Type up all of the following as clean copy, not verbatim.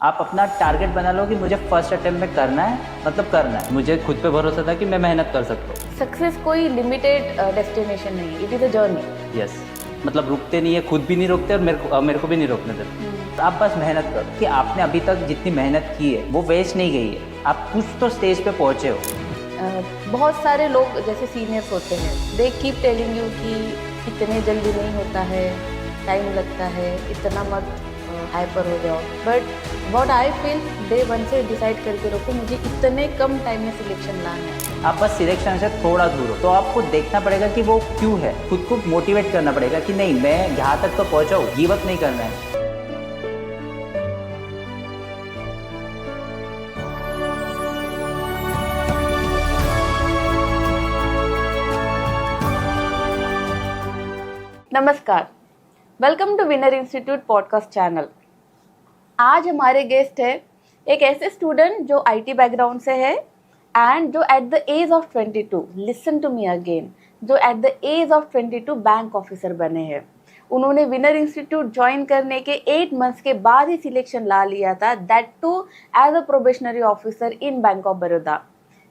आप अपना टारगेट बना लो कि मुझे फर्स्ट अटेम्प्ट में करना है, मतलब करना है। मुझे खुद पे भरोसा था कि मैं मेहनत कर सकता हूँ। सक्सेस कोई लिमिटेड डेस्टिनेशन नहीं है, it is a journey. Yes, मतलब रुकते नहीं है, खुद भी नहीं रुकते और मेरे को भी नहीं रोकने देते। तो आप बस मेहनत करो कि आपने अभी तक जितनी मेहनत की है वो वेस्ट नहीं गई है। आप कुछ तो स्टेज पे पहुँचे हो। बहुत सारे लोग जैसे सीनियर्स होते हैं, दे कीप टेलिंग यू कि इतने जल्दी नहीं होता है, टाइम लगता है, इतना मत हाइपर हो जाओ। But what I feel, day one से डिसाइड करके रखो मुझे इतने कम टाइम में सिलेक्शन लाना है। आप बस सिलेक्शन से थोड़ा दूर हो तो आपको देखना पड़ेगा कि वो क्यों है। खुद को मोटिवेट करना पड़ेगा कि नहीं, मैं यहाँ तक तो पहुँचा हूँ, गिव अप नहीं करना है। नमस्कार, welcome to winner institute podcast channel. आज हमारे गेस्ट है एक ऐसे स्टूडेंट जो आईटी बैकग्राउंड से है एंड जो at the age of 22, listen to me again, जो at the age of 22 bank officer बने हैं। उन्होंने विनर इंस्टीट्यूट ज्वाइन करने के 8 मंथ्स के बाद ही सिलेक्शन ला लिया था, that to as a probationary officer in bank of Baroda.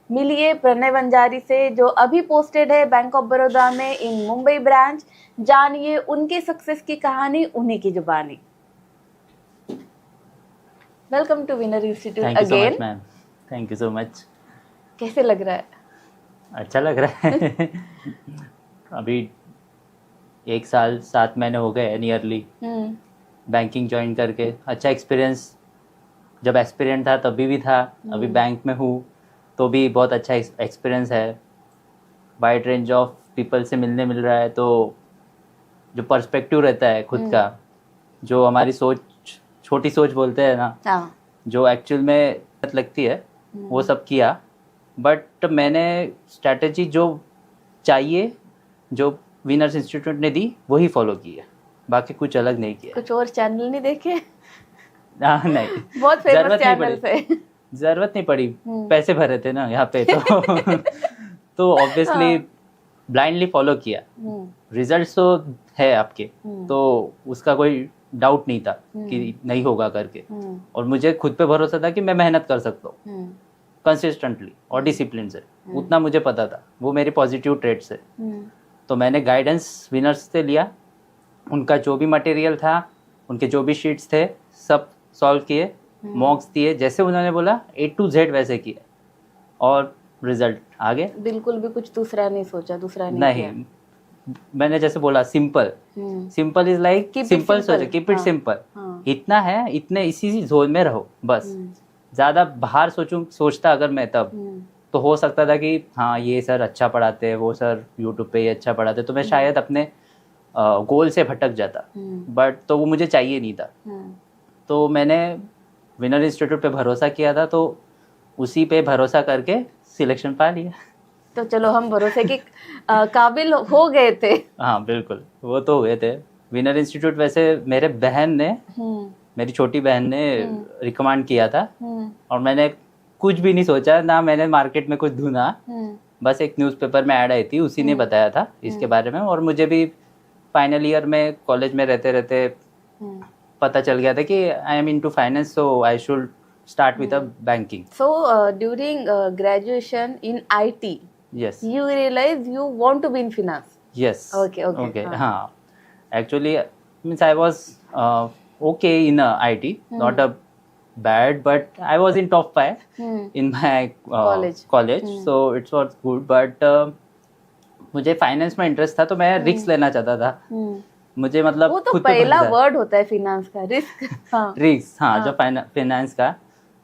मिलिए प्रणय वंजारी से, जो अभी पोस्टेड है बैंक ऑफ बड़ौदा में इन मुंबई ब्रांच। जानिए उनके सक्सेस की कहानी उन्हीं की जुबानी। Welcome to winner institute thank you so again. Much ma'am, thank you so much. कैसे लग रहा है? अच्छा लग रहा है। अभी 1 साल 7 महीने हो गए नियरली बैंकिंग ज्वाइन करके। अच्छा एक्सपीरियंस, जब एक्सपीरियंस था तभी भी था, अभी बैंक में हूँ तो भी बहुत अच्छा एक्सपीरियंस है। वाइड रेंज ऑफ पीपल से मिलने मिल रहा है, तो जो पर्सपेक्टिव रहता है खुद का, जो हमारी सोच, छोटी सोच बोलते हैं ना, हाँ। जो एक्चुअल में गलत लगती है वो सब किया। बट मैंने स्ट्रैटेजी जो चाहिए, जो विनर्स इंस्टीट्यूट ने दी, वही फॉलो की है, बाकी कुछ अलग नहीं किया। कुछ और चैनल नहीं देखे? नहीं, बहुत फेमस जरूरत नहीं चैनल पड़ी, से। जरूरत नहीं पड़ी, पैसे भरे थे ना यहाँ पे तो ऑब्वियसली ब्लाइंडली फॉलो किया। रिजल्ट्स तो है आपके, तो उसका कोई डाउट नहीं था कि नहीं होगा करके। और मुझे खुद पे भरोसा था कि मैं मेहनत कर सकता हूँ कंसिस्टेंटली और डिसिप्लिन से, उतना मुझे पता था, वो मेरी पॉजिटिव ट्रेट से। तो मैंने गाइडेंस विनर्स से लिया, उनका जो भी मटेरियल था, उनके जो भी शीट्स थे, सब सॉल्व किए, मॉक्स दिए, जैसे उन्होंने बोला A to Z वैसे किए, और रिजल्ट आ गए। बिल्कुल भी कुछ दूसरा नहीं सोचा, दूसरा नहीं, मैंने जैसे बोला simple, simple is like simple सोचो, कीप इट सिंपल। इतना है, इतने इसी जोन में रहो बस। ज़्यादा बाहर सोचता अगर मैं तब, तो हो सकता था कि हाँ ये सर अच्छा पढ़ाते हैं, वो सर यूट्यूब पे ही अच्छा पढ़ाते, तो मैं शायद अपने गोल से भटक जाता। बट तो वो मुझे चाहिए नहीं था। तो मैंने विनर इंस्टीट्यूट पे भरोसा किया था, तो उसी पे भरोसा करके सिलेक्शन पा लिया। तो चलो हम भरोसे के काबिल हो गए थे। हाँ बिल्कुल, वो तो हुए थे। विनर इंस्टीट्यूट वैसे मेरे बहन ने, मेरी छोटी बहन ने रिकमेंड किया था, और मैंने कुछ भी नहीं सोचा ना, मैंने मार्केट में कुछ ढूंढा, बस एक न्यूज़पेपर में ऐड आई थी, उसी ने बताया था इसके बारे में। और मुझे भी फाइनल ईयर में कॉलेज में रहते रहते पता चल गया था कि I am into finance, so I should start with a banking. So during graduation in IT, yes, you realize you want to be in finance. yes, Okay. हाँ, actually means I was okay in IT, not a bad, but I was in top 5 in my college, so it was good, but मुझे finance में interest था, तो मैं risk लेना चाहता था। मुझे मतलब वो तो पहला वर्ड होता है फिनेंस का, रिस्क। रिस्क, हाँ, जो फाइनेंस का।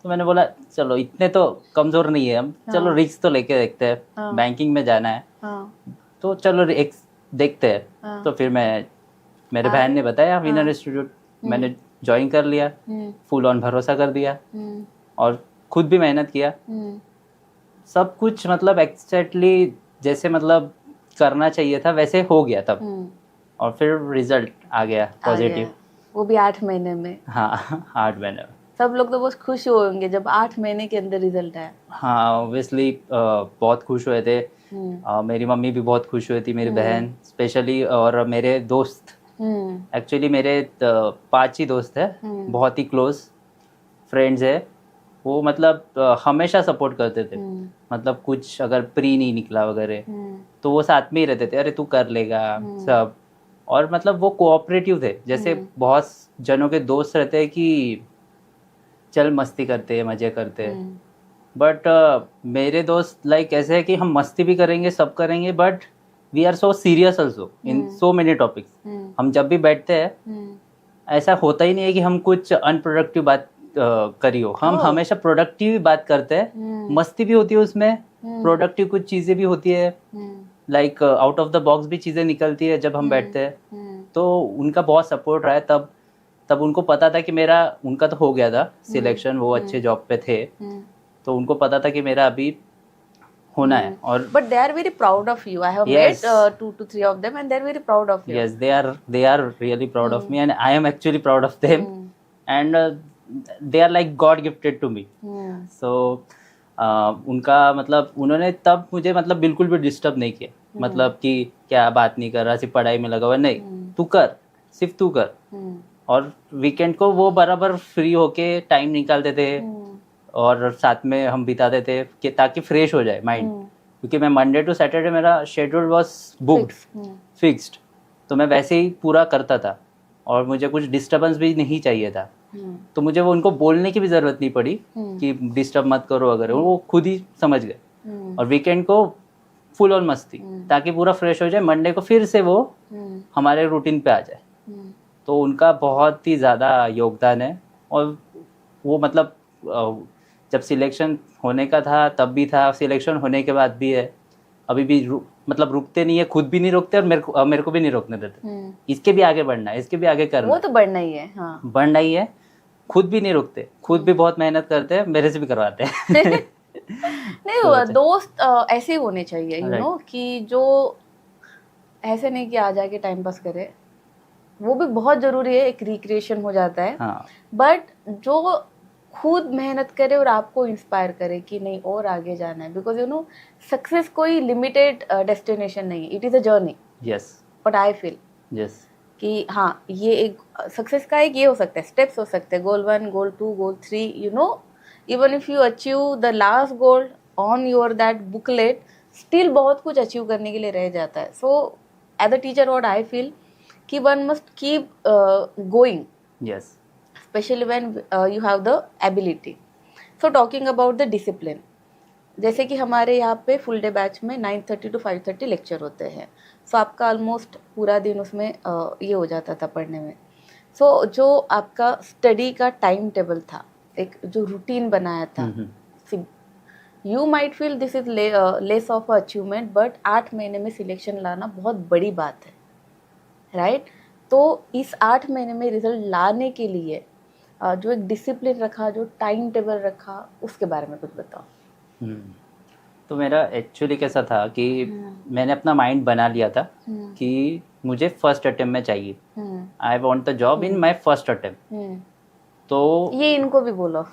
तो मैंने बोला चलो इतने तो कमजोर नहीं है हम, चलो रिस्क तो लेके देखते हैं, बैंकिंग में जाना है, तो चलो एक देखते हैं। तो फिर मेरे बहन ने बताया विनर इंस्टीट्यूट, मैंने ज्वाइन कर लिया, फुल ऑन भरोसा कर दिया, और खुद भी मेहनत किया, सब कुछ मतलब एक्जैक्टली जैसे मतलब करना चाहिए था वैसे हो गया तब। और फिर रिजल्ट आ गया पॉजिटिव, वो भी 8 महीने में। हाँ 8 महीने में। सब लोग तो बहुत खुश होंगे जब 8 महीने के अंदर रिजल्ट आया। हाँ ऑब्वियसली बहुत खुश हुए थे। मेरी मम्मी भी बहुत खुश हुई थी, मेरी बहन स्पेशली, और मेरे दोस्त। एक्चुअली मेरे 5 ही दोस्त हैं, बहुत ही क्लोज। फ्रेंड्स है वो मतलब हमेशा सपोर्ट करते थे। मतलब कुछ अगर प्री नहीं निकला वगैरह तो वो साथ में ही रहते थे, अरे तू कर लेगा सब। और मतलब वो कोऑपरेटिव थे, जैसे बहुत जनों के दोस्त रहते हैं कि चल मस्ती करते हैं, मजे करते हैं, बट मेरे दोस्त लाइक ऐसे है कि हम मस्ती भी करेंगे, सब करेंगे, but we are so serious also in so many topics. हम जब भी बैठते हैं ऐसा होता ही नहीं है कि हम कुछ अनप्रोडक्टिव बात करी हो। हम हमेशा प्रोडक्टिव बात करते हैं, मस्ती भी होती है उसमें, प्रोडक्टिव कुछ चीजें भी होती है, like out of the box भी चीजें निकलती है जब हम बैठते हैं। तो उनका बहुत सपोर्ट रहा है। तब उनको पता था कि मेरा, उनका तो हो गया था सिलेक्शन, वो अच्छे जॉब पे थे, तो उनको पता था कि मेरा अभी होना है। और but they are very proud of you. I have Yes. met 2 to 3 of them and they are very proud of you. yes, they are really proud of me and I am actually proud of them. And they are like God gifted to me. So उनका मतलब उन्होंने तब मुझे मतलब बिल्कुल भी disturb नहीं किया, मतलब कि क्या बात नहीं कर रहा, सिर्फ पढ़ाई में लगा हुआ, नहीं, तू कर, सिर्फ तू कर। और वीकेंड को वो बराबर फ्री होके टाइम निकालते थे और साथ में हम बिताते थे कि ताकि फ्रेश हो जाए माइंड, क्योंकि मैं मंडे टू सैटरडे मेरा शेड्यूल वाज बुक्ड, फिक्स्ड, तो मैं वैसे ही पूरा करता था और मुझे कुछ डिस्टर्बेंस भी नहीं चाहिए था। तो मुझे वो उनको बोलने की भी जरूरत नहीं पड़ी कि डिस्टर्ब मत करो वगैरह, वो खुद ही समझ गए। और वीकेंड को फुल ऑन मस्ती, ताकि पूरा फ्रेश हो जाए, मंडे को फिर से वो हमारे रूटीन पे आ जाए। तो उनका बहुत ही ज़्यादा योगदान है। और वो मतलब जब सिलेक्शन होने का था तब भी था, सिलेक्शन होने के बाद भी है, अभी भी मतलब रुकते नहीं है, खुद भी नहीं रुकते और मेरे को भी नहीं रोकने देते। इसके भी आगे बढ़ना है, इसके भी आगे करना है, वो तो बढ़ना ही है। हाँ, बढ़ना ही है। खुद भी नहीं रुकते, खुद भी बहुत मेहनत करते हैं, मेरे से भी करवाते हैं। नहीं, दोस्त ऐसे ही होने चाहिए, यू नो, कि जो ऐसे नहीं कि आ जाके टाइम पास करे, वो भी बहुत जरूरी है, एक रिक्रिएशन हो जाता है। बट जो खुद मेहनत करे और आपको इंस्पायर करे कि नहीं और आगे जाना है, बिकॉज यू नो सक्सेस कोई लिमिटेड डेस्टिनेशन नहीं है, it is a journey. Yes, but I feel yes कि हाँ, ये एक सक्सेस का एक ये हो सकता है, स्टेप्स हो सकते हैं, goal 1, goal 2, goal 3, you know, even if you achieve the last goal on your that booklet, still बहुत कुछ अचीव करने के लिए रह जाता है। So as a teacher what I feel कि one must keep going, yes, especially when you have the ability. So talking about the discipline, जैसे कि हमारे यहाँ पे फुल डे बैच में 9:30 to 5:30 लेक्चर होते हैं। सो आपका ऑलमोस्ट पूरा दिन उसमें ये हो जाता था पढ़ने में। सो जो आपका स्टडी का टाइम टेबल था, एक जो रूटीन बनाया था, you might feel this is less of achievement, but 8 महीने में सिलेक्शन लाना बहुत बड़ी बात है, राइट? तो इस 8 महीने में रिजल्ट लाने के लिए जो एक डिसिप्लिन रखा, जो टाइम टेबल रखा, उसके बारे में कुछ बताओ। तो मेरा एक्चुअली कैसा था कि मैंने अपना माइंड बना लिया था कि मुझे फर्स्ट अटेम्प्ट में चाहिए, I want the job in my first attempt. तो ये इनको भी बोलो।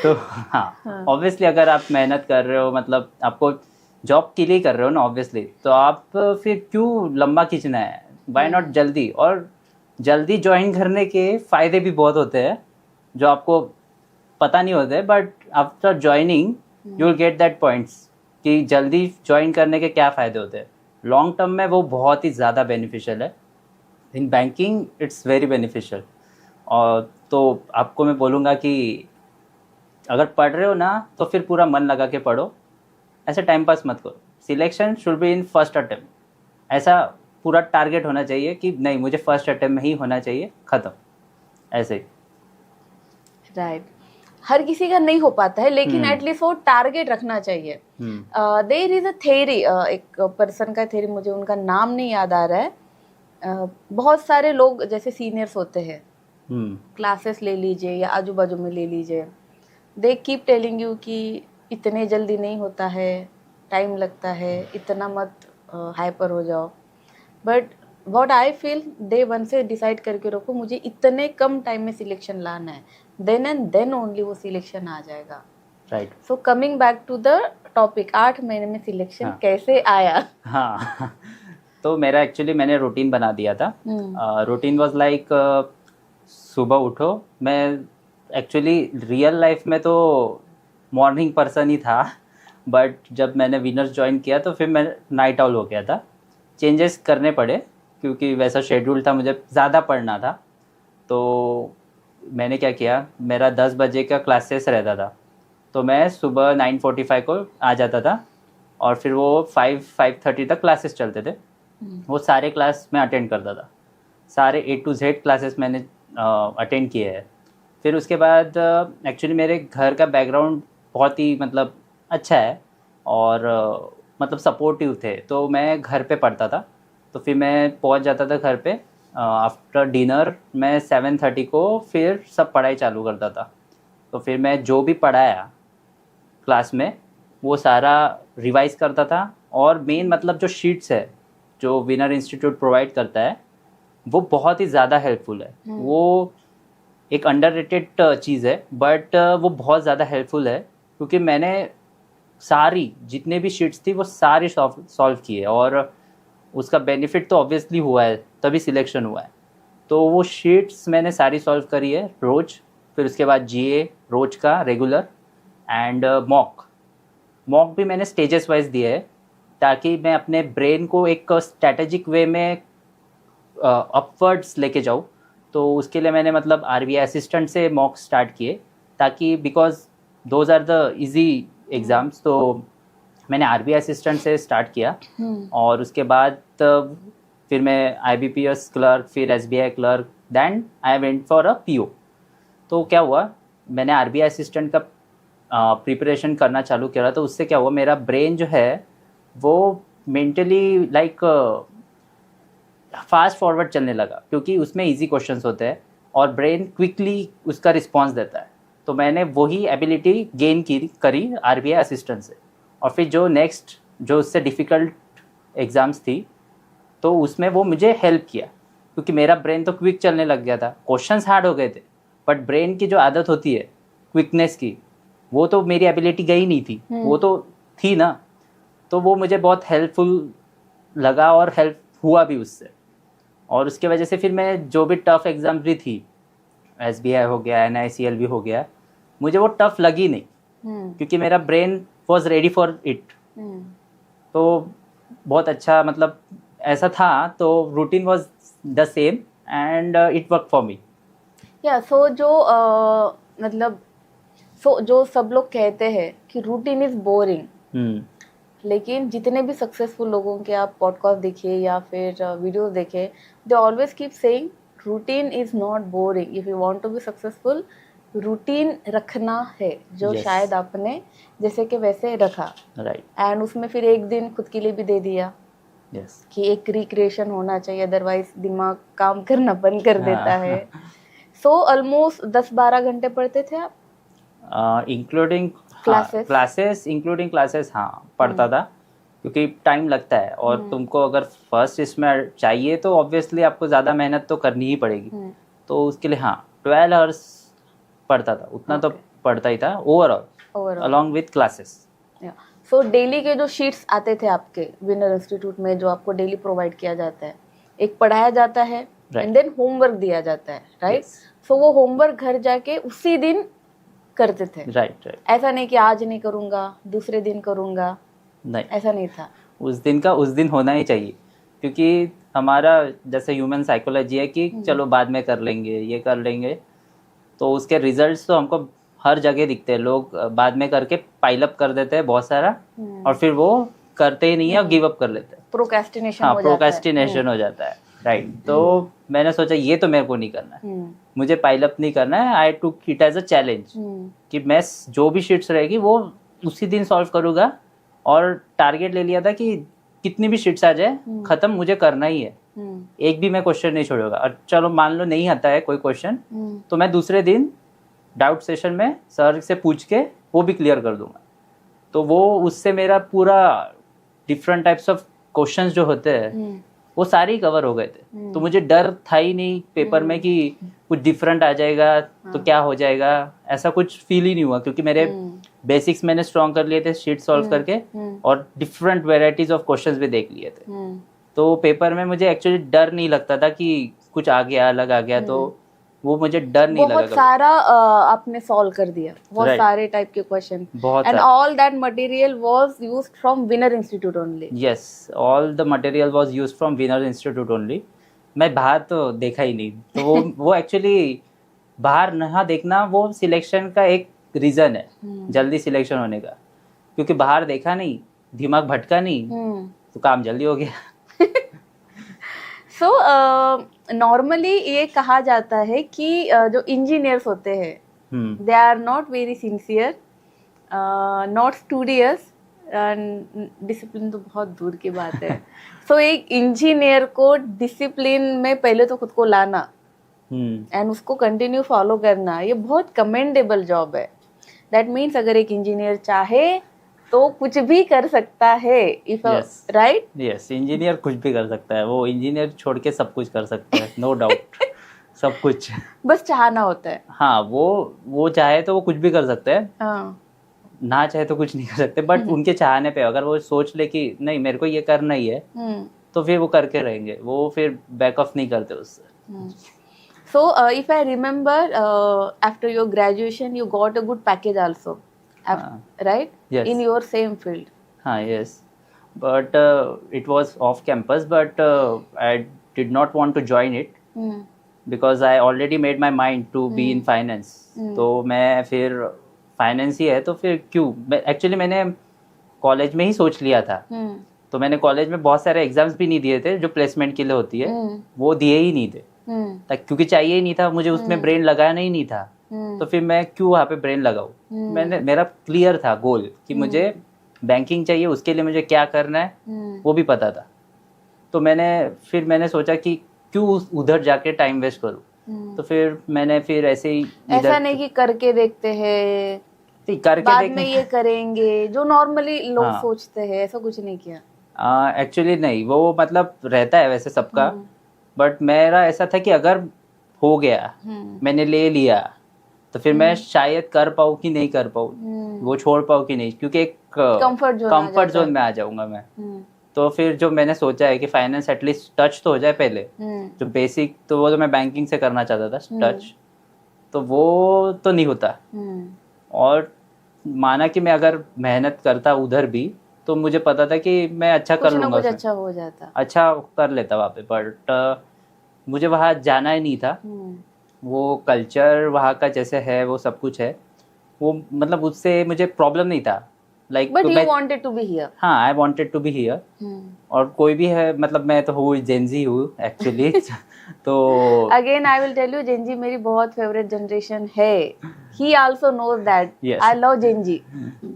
तो हाँ, ऑब्वियसली अगर आप मेहनत कर रहे हो, मतलब आपको जॉब के लिए कर रहे हो ना, ऑब्वियसली, तो आप फिर क्यों लंबा खींचना है, व्हाई नॉट जल्दी। और जल्दी ज्वाइन करने के फ़ायदे भी बहुत होते हैं जो आपको पता नहीं होते, but after joining you will get that points कि जल्दी ज्वाइन करने के क्या फ़ायदे होते हैं। लॉन्ग टर्म में वो बहुत ही ज़्यादा बेनिफिशियल है। In banking it's very beneficial. और तो आपको मैं बोलूँगा कि अगर पढ़ रहे हो ना तो फिर पूरा मन लगा के पढ़ो, ऐसे टाइम पास मत करो। Selection should be in first attempt, ऐसा पूरा टारगेट होना चाहिए कि नहीं मुझे फर्स्ट अटेम्प्ट में ही होना चाहिए, ख़त्म, ऐसे ही। राइट, हर किसी का नहीं हो पाता है, लेकिन एटलीस्ट वो टारगेट रखना चाहिए। देयर इज अ थ्योरी, एक पर्सन का थ्योरी, मुझे उनका नाम नहीं याद आ रहा है। बहुत सारे लोग जैसे सीनियर्स होते हैं, क्लासेस ले लीजिए या आजू बाजू में ले लीजिए, दे कीप टेलिंग यू कि इतने जल्दी नहीं होता है, टाइम लगता है, इतना मत हाइपर हो जाओ। But what I feel, day 1 से डिसाइड करके रखो मुझे इतने कम टाइम में सिलेक्शन लाना है, देन एंड देन ओनली वो सिलेक्शन आ जाएगा। Right. So coming back to the topic, 8 महीने में सिलेक्शन कैसे आया? हाँ, तो मेरा एक्चुअली मैंने रूटीन बना दिया था। रूटीन वाज लाइक सुबह उठो, मैं एक्चुअली रियल लाइफ में तो मॉर्निंग पर्सन ही था, बट जब मैंने विनर्स ज्वाइन किया तो फिर मैं नाइट आउल हो गया था। चेंजेस करने पड़े क्योंकि वैसा शेड्यूल था, मुझे ज़्यादा पढ़ना था। तो मैंने क्या किया, मेरा 10 बजे का क्लासेस रहता था, तो मैं सुबह 9:45 को आ जाता था और फिर वो 5:30 तक क्लासेस चलते थे। वो सारे क्लास मैं अटेंड करता था, सारे A to Z क्लासेस मैंने अटेंड किए हैं। फिर उसके बाद एक्चुअली मेरे घर का बैकग्राउंड बहुत ही मतलब अच्छा है और मतलब सपोर्टिव थे, तो मैं घर पे पढ़ता था। तो फिर मैं पहुंच जाता था घर पे आफ्टर डिनर। मैं 7:30 को फिर सब पढ़ाई चालू करता था। तो फिर मैं जो भी पढ़ाया क्लास में वो सारा रिवाइज करता था। और मेन मतलब जो शीट्स है जो विनर इंस्टीट्यूट प्रोवाइड करता है वो बहुत ही ज़्यादा हेल्पफुल है। वो एक अंडररेटेड चीज़ है, बट वो बहुत ज़्यादा हेल्पफुल है क्योंकि मैंने सारी जितने भी शीट्स थी वो सारी सॉल्व की है और उसका बेनिफिट तो ऑब्वियसली हुआ है, तभी सिलेक्शन हुआ है। तो वो शीट्स मैंने सारी सॉल्व करी है रोज़। फिर उसके बाद GA रोज का रेगुलर एंड मॉक भी मैंने स्टेजेस वाइज दिए है ताकि मैं अपने ब्रेन को एक स्ट्रैटेजिक वे में अपवर्ड्स लेके जाऊँ। तो उसके लिए मैंने मतलब RBI असिस्टेंट से मॉक स्टार्ट किए ताकि because those are the easy exams. तो मैंने RBI असिस्टेंट से स्टार्ट किया और उसके बाद फिर मैं IBPS क्लर्क, फिर SBI clerk, then I went for a PO। तो क्या हुआ, मैंने RBI असिस्टेंट का प्रिपरेशन करना चालू किया तो उससे क्या हुआ, मेरा ब्रेन जो है वो मेंटली लाइक फास्ट फॉरवर्ड चलने लगा क्योंकि उसमें इजी क्वेश्चंस होते हैं और ब्रेन क्विकली उसका रिस्पांस देता है। तो मैंने वही एबिलिटी गेन करी RBI असिस्टेंट से। और फिर जो नेक्स्ट जो उससे डिफ़िकल्ट एग्ज़ाम्स थी तो उसमें वो मुझे हेल्प किया क्योंकि मेरा ब्रेन तो क्विक चलने लग गया था। क्वेश्चंस हार्ड हो गए थे बट ब्रेन की जो आदत होती है क्विकनेस की, वो तो मेरी एबिलिटी गई नहीं थी, वो तो थी ना। तो वो मुझे बहुत हेल्पफुल लगा और हेल्प हुआ भी उससे। और उसके वजह से फिर मैं जो भी टफ़ एग्ज़ाम भी थी, SBI हो गया, NICL भी हो गया, मुझे वो टफ़ लगी नहीं क्योंकि मेरा brain was ready for it. तो बहुत अच्छा मतलब ऐसा था। तो routine was the same and it work for me. या सो जो मतलब जो सब लोग कहते हैं कि रूटीन इज बोरिंग, लेकिन जितने भी सक्सेसफुल लोगों के आप पॉडकास्ट देखिए या फिर वीडियोस देखे, they always keep saying routine is not boring. If you want to be successful, routine रखना है जो Yes. शायद आपने जैसे कि वैसे रखा, राइट। एंड उसमें फिर एक दिन खुद के लिए भी दे दिया यस। कि एक रिक्रिएशन होना चाहिए, अदरवाइज दिमाग काम करना बंद कर देता है। सो ऑलमोस्ट 10-12 घंटे पढ़ते थे आप? Including Classes? Classes, including classes हाँ पढ़ता था क्योंकि टाइम लगता है और तुमको अगर फर्स्ट इसमें चाहिए तो ऑब्वियसली आपको ज़्यादा मेहनत तो करनी ही पड़ेगी। तो उसके लिए हाँ 12 आवर्स पढ़ता था, उतना तो पढ़ता ही था overall along with classes. So daily के जो शीट्स आते थे आपके विनर इंस्टीट्यूट में, जो आपको डेली प्रोवाइड किया जाता है, एक पढ़ाया जाता है एंड देन होमवर्क दिया जाता है, राइट? सो वो होमवर्क घर जाके उसी दिन करते थे? राइट। ऐसा नहीं कि आज नहीं करूँगा दूसरे दिन करूँगा, नहीं, ऐसा नहीं था। उस दिन का उस दिन होना ही चाहिए क्योंकि हमारा जैसे ह्यूमन साइकोलॉजी है कि चलो बाद में कर लेंगे, ये कर लेंगे। तो उसके रिजल्ट्स तो हमको हर जगह दिखते हैं। लोग बाद में करके पाइलअप कर देते हैं बहुत सारा और फिर वो करते ही नहीं है और गिव अप कर लेते हैं। प्रोक्रेस्टिनेशन हाँ, प्रोक्रेस्टिनेशन हो जाता है, राइट। तो मैंने सोचा ये तो मेरे को नहीं करना है, मुझे पाइलअप नहीं करना है। I took it as a challenge कि मैं जो भी शीट्स रहेगी वो उसी दिन सॉल्व करूँगा और टारगेट ले लिया था कि कितनी भी शीट्स आ जाए खत्म मुझे करना ही है, एक भी मैं क्वेश्चन नहीं छोड़ूंगा। और चलो मान लो नहीं आता है कोई क्वेश्चन तो मैं दूसरे दिन डाउट सेशन में सर से पूछ के वो भी क्लियर कर दूंगा। तो वो उससे मेरा पूरा डिफरेंट टाइप्स ऑफ क्वेश्चंस जो होते हैं वो सारे ही कवर हो गए थे। तो मुझे डर था ही नहीं पेपर में कि कुछ डिफरेंट आ जाएगा तो क्या हो जाएगा, ऐसा कुछ फील ही नहीं हुआ क्योंकि मेरे बेसिक्स मैंने स्ट्रॉन्ग कर लिए थे शीट सॉल्व करके और डिफरेंट वेराइटीज ऑफ क्वेश्चंस भी देख लिए थे। तो पेपर में मुझे एक्चुअली डर नहीं लगता था कि कुछ आ गया अलग आ गया। तो वो मुझे डर नहीं लगा बहुत कभी। सारा आपने सॉल्व कर दिया, बहुत Right. सारे टाइप के क्वेश्चन, बहुत एंड सारा। All that material was used from winner institute only. Yes, all the material was used from winner institute only. मैं बाहर तो देखा ही नहीं, तो वो एक्चुअली बाहर ना देखना वो सिलेक्शन का एक रीज़न है, जल्दी सिलेक्शन होने का, क्योंकि बाहर देखा नहीं, दिमाग भटका नहीं, तो काम जल्दी हो गया। सो नॉर्मली ये कहा जाता है कि जो इंजीनियर्स होते हैं they are not very sincere, not studious, discipline तो बहुत दूर की बात है। सो एक इंजीनियर को डिसिप्लिन में पहले तो खुद को लाना एंड उसको कंटिन्यू फॉलो करना, ये बहुत कमेंडेबल जॉब है। दैट मीन्स अगर एक इंजीनियर चाहे तो कुछ भी कर सकता है, इफ राइट। यस, इंजीनियर कुछ भी कर सकता है, वो इंजीनियर छोड़ के सब कुछ कर सकता है, नो डाउट। सब कुछ बस चाहना होता है। हाँ, वो चाहे तो वो कुछ भी कर सकते हैं, हाँ। ना चाहे तो कुछ नहीं कर सकते, बट उनके चाहने पे अगर वो सोच ले कि नहीं मेरे को ये करना ही है, तो फिर वो करके रहेंगे, वो फिर बैक ऑफ नहीं करते उससे। So, if I remember, after your graduation, you got a good package also, right? Yes. In your same field. Yes. But it was off campus, but I did not want to join it because I already made my mind to be in finance. तो मैं फिर finance ही है तो फिर क्यों, actually मैंने college में ही सोच लिया था। तो मैंने कॉलेज में बहुत सारे एग्जाम्स भी नहीं दिए थे जो प्लेसमेंट के लिए होती है, वो दिए ही नहीं थे, क्योंकि चाहिए ही नहीं था मुझे, उसमें ब्रेन लगाना ही नहीं था। तो फिर मैं क्यों वहाँ पे ब्रेन लगाऊं। मेरा क्लियर था गोल कि मुझे बैंकिंग चाहिए, उसके लिए मुझे क्या करना है वो भी पता था। तो मैंने सोचा कि क्यों उधर जाके टाइम वेस्ट करूं। तो फिर मैंने फिर ऐसे ही ऐसा नहीं कि करके देखते हैं बाद में ये करेंगे जो नॉर्मली लोग सोचते हैं, ऐसा कुछ नहीं किया। एक्चुअली नहीं, वो मतलब रहता है वैसे सबका, बट मेरा ऐसा था कि अगर हो गया मैंने ले लिया तो फिर मैं शायद कर पाऊँ कि नहीं कर पाऊँ, वो छोड़ पाऊँ कि नहीं, क्योंकि एक कंफर्ट जोन में आ जाऊंगा मैं। तो फिर जो मैंने सोचा है कि फाइनेंस एटलीस्ट टच तो हो जाए पहले, जो बेसिक, तो वो तो मैं बैंकिंग से करना चाहता था टच, तो वो तो नहीं होता। और माना कि मैं अगर मेहनत करता उधर भी तो मुझे पता था कि मैं अच्छा कर लूंगा, कुछ अच्छा हो जाता, अच्छा कर लेता वहाँ पे, बट मुझे वहाँ जाना ही नहीं था। वो कल्चर वहाँ का जैसे है वो सब कुछ है, वो मतलब उससे मुझे प्रॉब्लम नहीं था, like but you wanted to be here. हाँ, I wanted to be here. और कोई भी है, मतलब मैं तो हूँ जेनजी हूँ एक्चुअली। तो again I will tell you, Gen Z मेरी बहुत फेवरेट जनरेशन है। He also knows that I love Gen Z.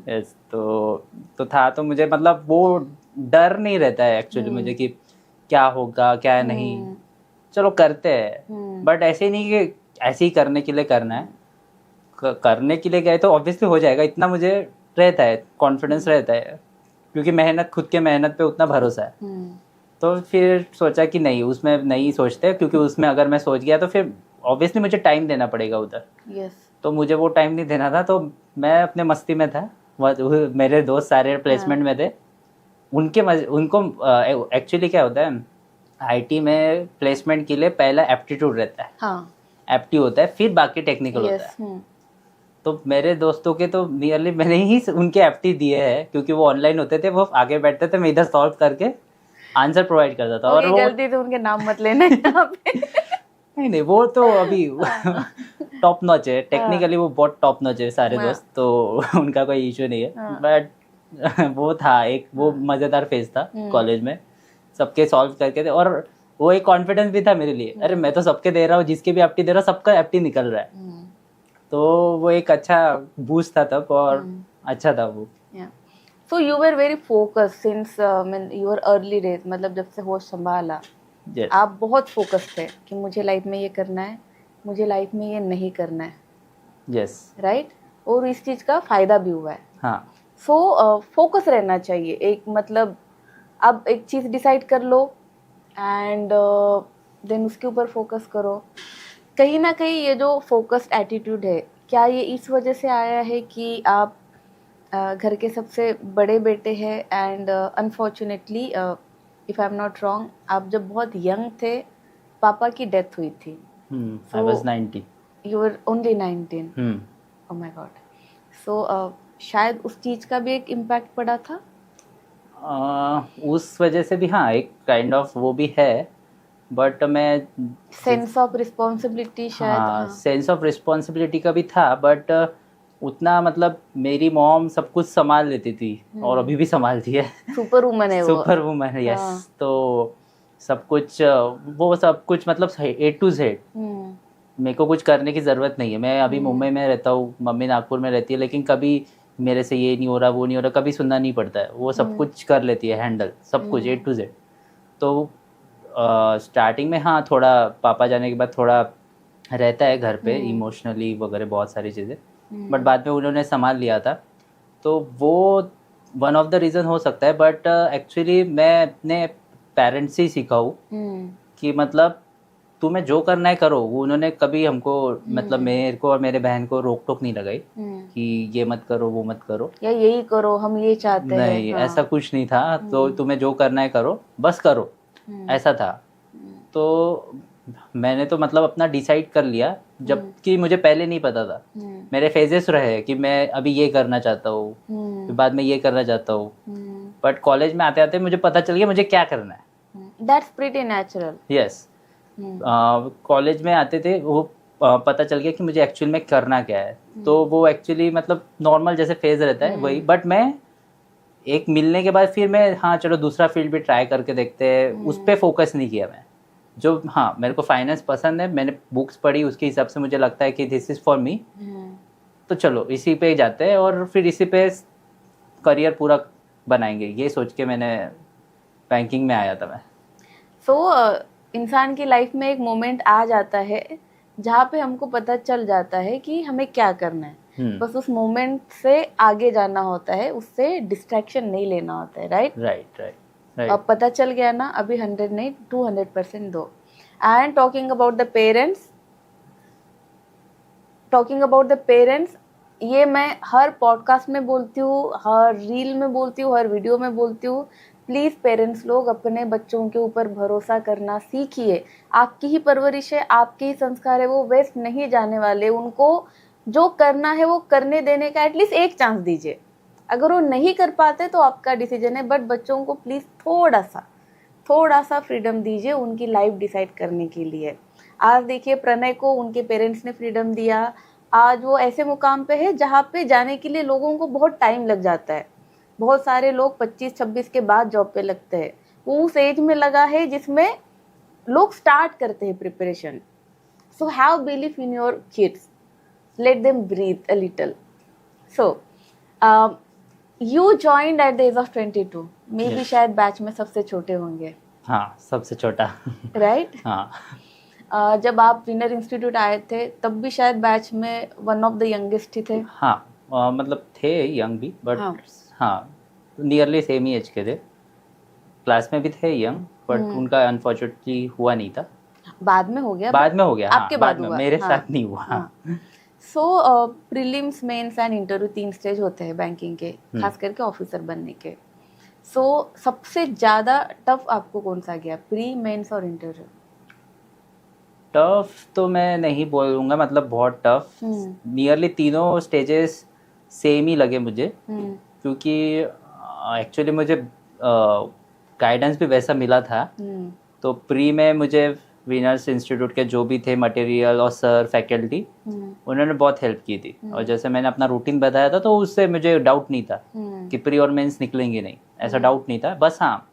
Yes, तो था, तो मुझे मतलब वो डर नहीं रहता है एक्चुअली मुझे कि क्या होगा क्या नहीं, चलो करते हैं। बट ऐसे ही नहीं कि ऐसे ही करने के लिए करना है, करने के लिए गए तो ऑब्वियसली हो जाएगा, इतना मुझे रहता है, कॉन्फिडेंस रहता है, क्योंकि मेहनत, खुद के मेहनत पे उतना भरोसा है। तो फिर सोचा कि नहीं, उसमें नहीं सोचते, क्योंकि उसमें अगर मैं सोच गया तो फिर ऑब्वियसली मुझे टाइम देना पड़ेगा उधर। तो मुझे वो टाइम नहीं देना था, तो मैं अपने मस्ती में था, मेरे दोस्त सारे प्लेसमेंट में थे, उनको एक्चुअली क्या होता है आईटी में प्लेसमेंट के लिए पहला एप्टीट्यूड रहता है, एप्टी होता है, फिर बाकी टेक्निकल होता है। तो मेरे दोस्तों के तो नियरली मैंने ही उनके एप्टी दिए हैं, क्योंकि वो ऑनलाइन होते थे, वो आगे बैठते थे, मैं इधर सॉल्व करके आंसर प्रोवाइड करता था। और वो गलती तो उनके नाम मत लेना यहाँ पे। नहीं, वो तो अभी टॉप नॉच है, टेक्निकली वो बहुत टॉप नॉच है सारे दोस्त, तो उनका कोई इशू नहीं है। बट वो था एक वो मजेदार फेज था कॉलेज में, सबके सॉल्व करके थे, और वो एक कॉन्फिडेंस भी था मेरे लिए, अरे मैं तो सबके दे रहा हूँ, जिसके भी एप्टी दे रहा हूँ सबका एप्टी निकल रहा है। तो वो एक अच्छा बूस्ट था तब, और अच्छा था वो। So you were very focused since your early days, मतलब जब से होश संभाला, आप बहुत फोकस थे कि मुझे लाइफ में ये करना है, मुझे लाइफ में ये नहीं करना है। यस, राइट, और इस चीज का फायदा भी हुआ है। हाँ। सो फोकस रहना चाहिए, एक मतलब अब एक चीज डिसाइड कर लो एंड देन उसके ऊपर फोकस करो। कहीं ना कहीं ये जो फोकस्ड एटीट्यूड है, क्या ये इस वजह से आया है कि आप घर के सबसे बड़े बेटे हैं and unfortunately if I am not wrong, आप जब बहुत यंग थे पापा की डेथ हुई थी, I was 19. You were only 19. Oh my God. So शायद उस चीज का भी एक इम्पैक्ट पड़ा था. उस वजह से भी हाँ एक काइंड ऑफ वो भी है, बट मैं सेंस ऑफ रिस्पॉन्सिबिलिटी शायद. हाँ सेंस ऑफ रिस्पॉन्सिबिलिटी का भी था, बट उतना मतलब मेरी मॉम सब कुछ संभाल लेती थी और अभी भी संभालती है. सुपर वुमन है वो. सुपर वुमन है, यस. तो सब कुछ वो सब कुछ मतलब A to Z. मेरे को कुछ करने की ज़रूरत नहीं है. मैं अभी मुंबई में रहता हूँ, मम्मी नागपुर में रहती है, लेकिन कभी मेरे से ये नहीं हो रहा वो नहीं हो रहा कभी सुनना नहीं पड़ता है. वो सब कुछ कर लेती है हैंडल, सब कुछ A to Z. तो स्टार्टिंग में हाँ थोड़ा पापा जाने के बाद थोड़ा रहता है घर पे इमोशनली वगैरह बहुत सारी चीज़ें, बट बाद में उन्होंने संभाल लिया था. तो वो वन ऑफ द रीज़न हो सकता है, बट एक्चुअली मैं अपने पेरेंट्स से ही सीखा हूँ कि मतलब तुम्हें जो करना है करो. वो उन्होंने कभी हमको मतलब मेरे को और मेरे बहन को रोक टोक नहीं लगाई कि ये मत करो वो मत करो या यही करो हम ये चाहते हैं. नहीं ऐसा कुछ नहीं था. तो तुम्हें जो करना है करो बस करो, ऐसा था. तो मैंने तो मतलब अपना डिसाइड कर लिया, जबकि मुझे पहले नहीं पता था. मेरे फेजेस रहे कि मैं अभी ये करना चाहता हूँ, फिर बाद में ये करना चाहता हूँ, बट कॉलेज में आते आते मुझे पता चल गया मुझे क्या करना है. That's pretty natural. Yes. College में आते थे वो पता चल गया कि मुझे एक्चुअल में करना क्या है. तो वो एक्चुअली मतलब नॉर्मल जैसे फेज रहता है वही, बट मैं एक मिलने के बाद फिर मैं हाँ चलो दूसरा फील्ड भी ट्राई करके देखते हैं, उस पर फोकस नहीं किया मैं. जो हाँ मेरे को फाइनेंस पसंद है, मैंने बुक्स पढ़ी, उसके हिसाब से मुझे लगता है कि दिस इज़ फॉर मी, तो चलो इसी पे जाते हैं और फिर इसी पे करियर पूरा बनाएंगे, ये सोच के मैंने बैंकिंग में आया था मैं. सो इंसान की लाइफ में एक मोमेंट आ जाता है जहाँ पे हमको पता चल जाता है कि हमें क्या करना है. बस उस मोमेंट से आगे जाना होता है, उससे डिस्ट्रैक्शन नहीं लेना होता है. Right right. अब पता चल गया ना, अभी 100 नहीं 200% दो. And talking about the parents, ये मैं हर पॉडकास्ट में बोलती हूँ, हर रील में बोलती हूँ, हर वीडियो में बोलती हूँ. प्लीज़ पेरेंट्स लोग अपने बच्चों के ऊपर भरोसा करना सीखिए. आपकी ही परवरिश है, आपके ही संस्कार है, वो वेस्ट नहीं जाने वाले. उनको जो करना है वो करने देने का एटलीस्ट एक चांस दीजिए. अगर वो नहीं कर पाते तो आपका डिसीजन है, बट बच्चों को प्लीज़ थोड़ा सा फ्रीडम दीजिए उनकी लाइफ डिसाइड करने के लिए. आज देखिए प्रणय को उनके पेरेंट्स ने फ्रीडम दिया. आज वो ऐसे मुकाम पे है जहाँ पे जाने के लिए लोगों को बहुत टाइम लग जाता है. बहुत सारे लोग 25-26 के बाद जॉब पे लगते हैं. वो उस एज में लगा है जिसमें लोग स्टार्ट करते हैं preparation. So have belief in your kids, let them breathe a little. So you joined at the age of 22. Maybe शायद बैच में सबसे छोटे होंगे. हाँ सबसे छोटा. राइट. हाँ जब आप विनर इंस्टीट्यूट आए थे तब भी शायद बैच में वन ऑफ द यंगेस्ट ही थे. हाँ मतलब थे यंग भी, बट हाँ नियरली सेम ही एज के थे. क्लास में भी थे यंग, बट उनका अनफॉर्चुनेटली हुआ नहीं था. बाद में हो गया. आपके बाद में मेरे साथ नहीं हुआ. So prelims, mains and interview 3 stage होते हैं बैंकिंग के, खास करके ऑफिसर बनने के. सो सबसे ज़्यादा टफ आपको कौन सा गया, प्री, मेंस और इंटरव्यू? टफ तो मैं नहीं बोलूँगा, मतलब बहुत टफ. नियरली तीनों स्टेजेस सेम ही लगे मुझे, क्योंकि एक्चुअली मुझे गाइडेंस भी वैसा मिला था. तो प्री में मुझे विनर्स इंस्टीट्यूट के जो भी थे मटेरियल और सर फैकल्टी, उन्होंने बहुत हेल्प की थी. और जैसे मैंने अपना रूटीन बताया था तो उससे मुझे डाउट नहीं था कि प्री और मेंस निकलेंगे नहीं, ऐसा डाउट नहीं था. बस हाँ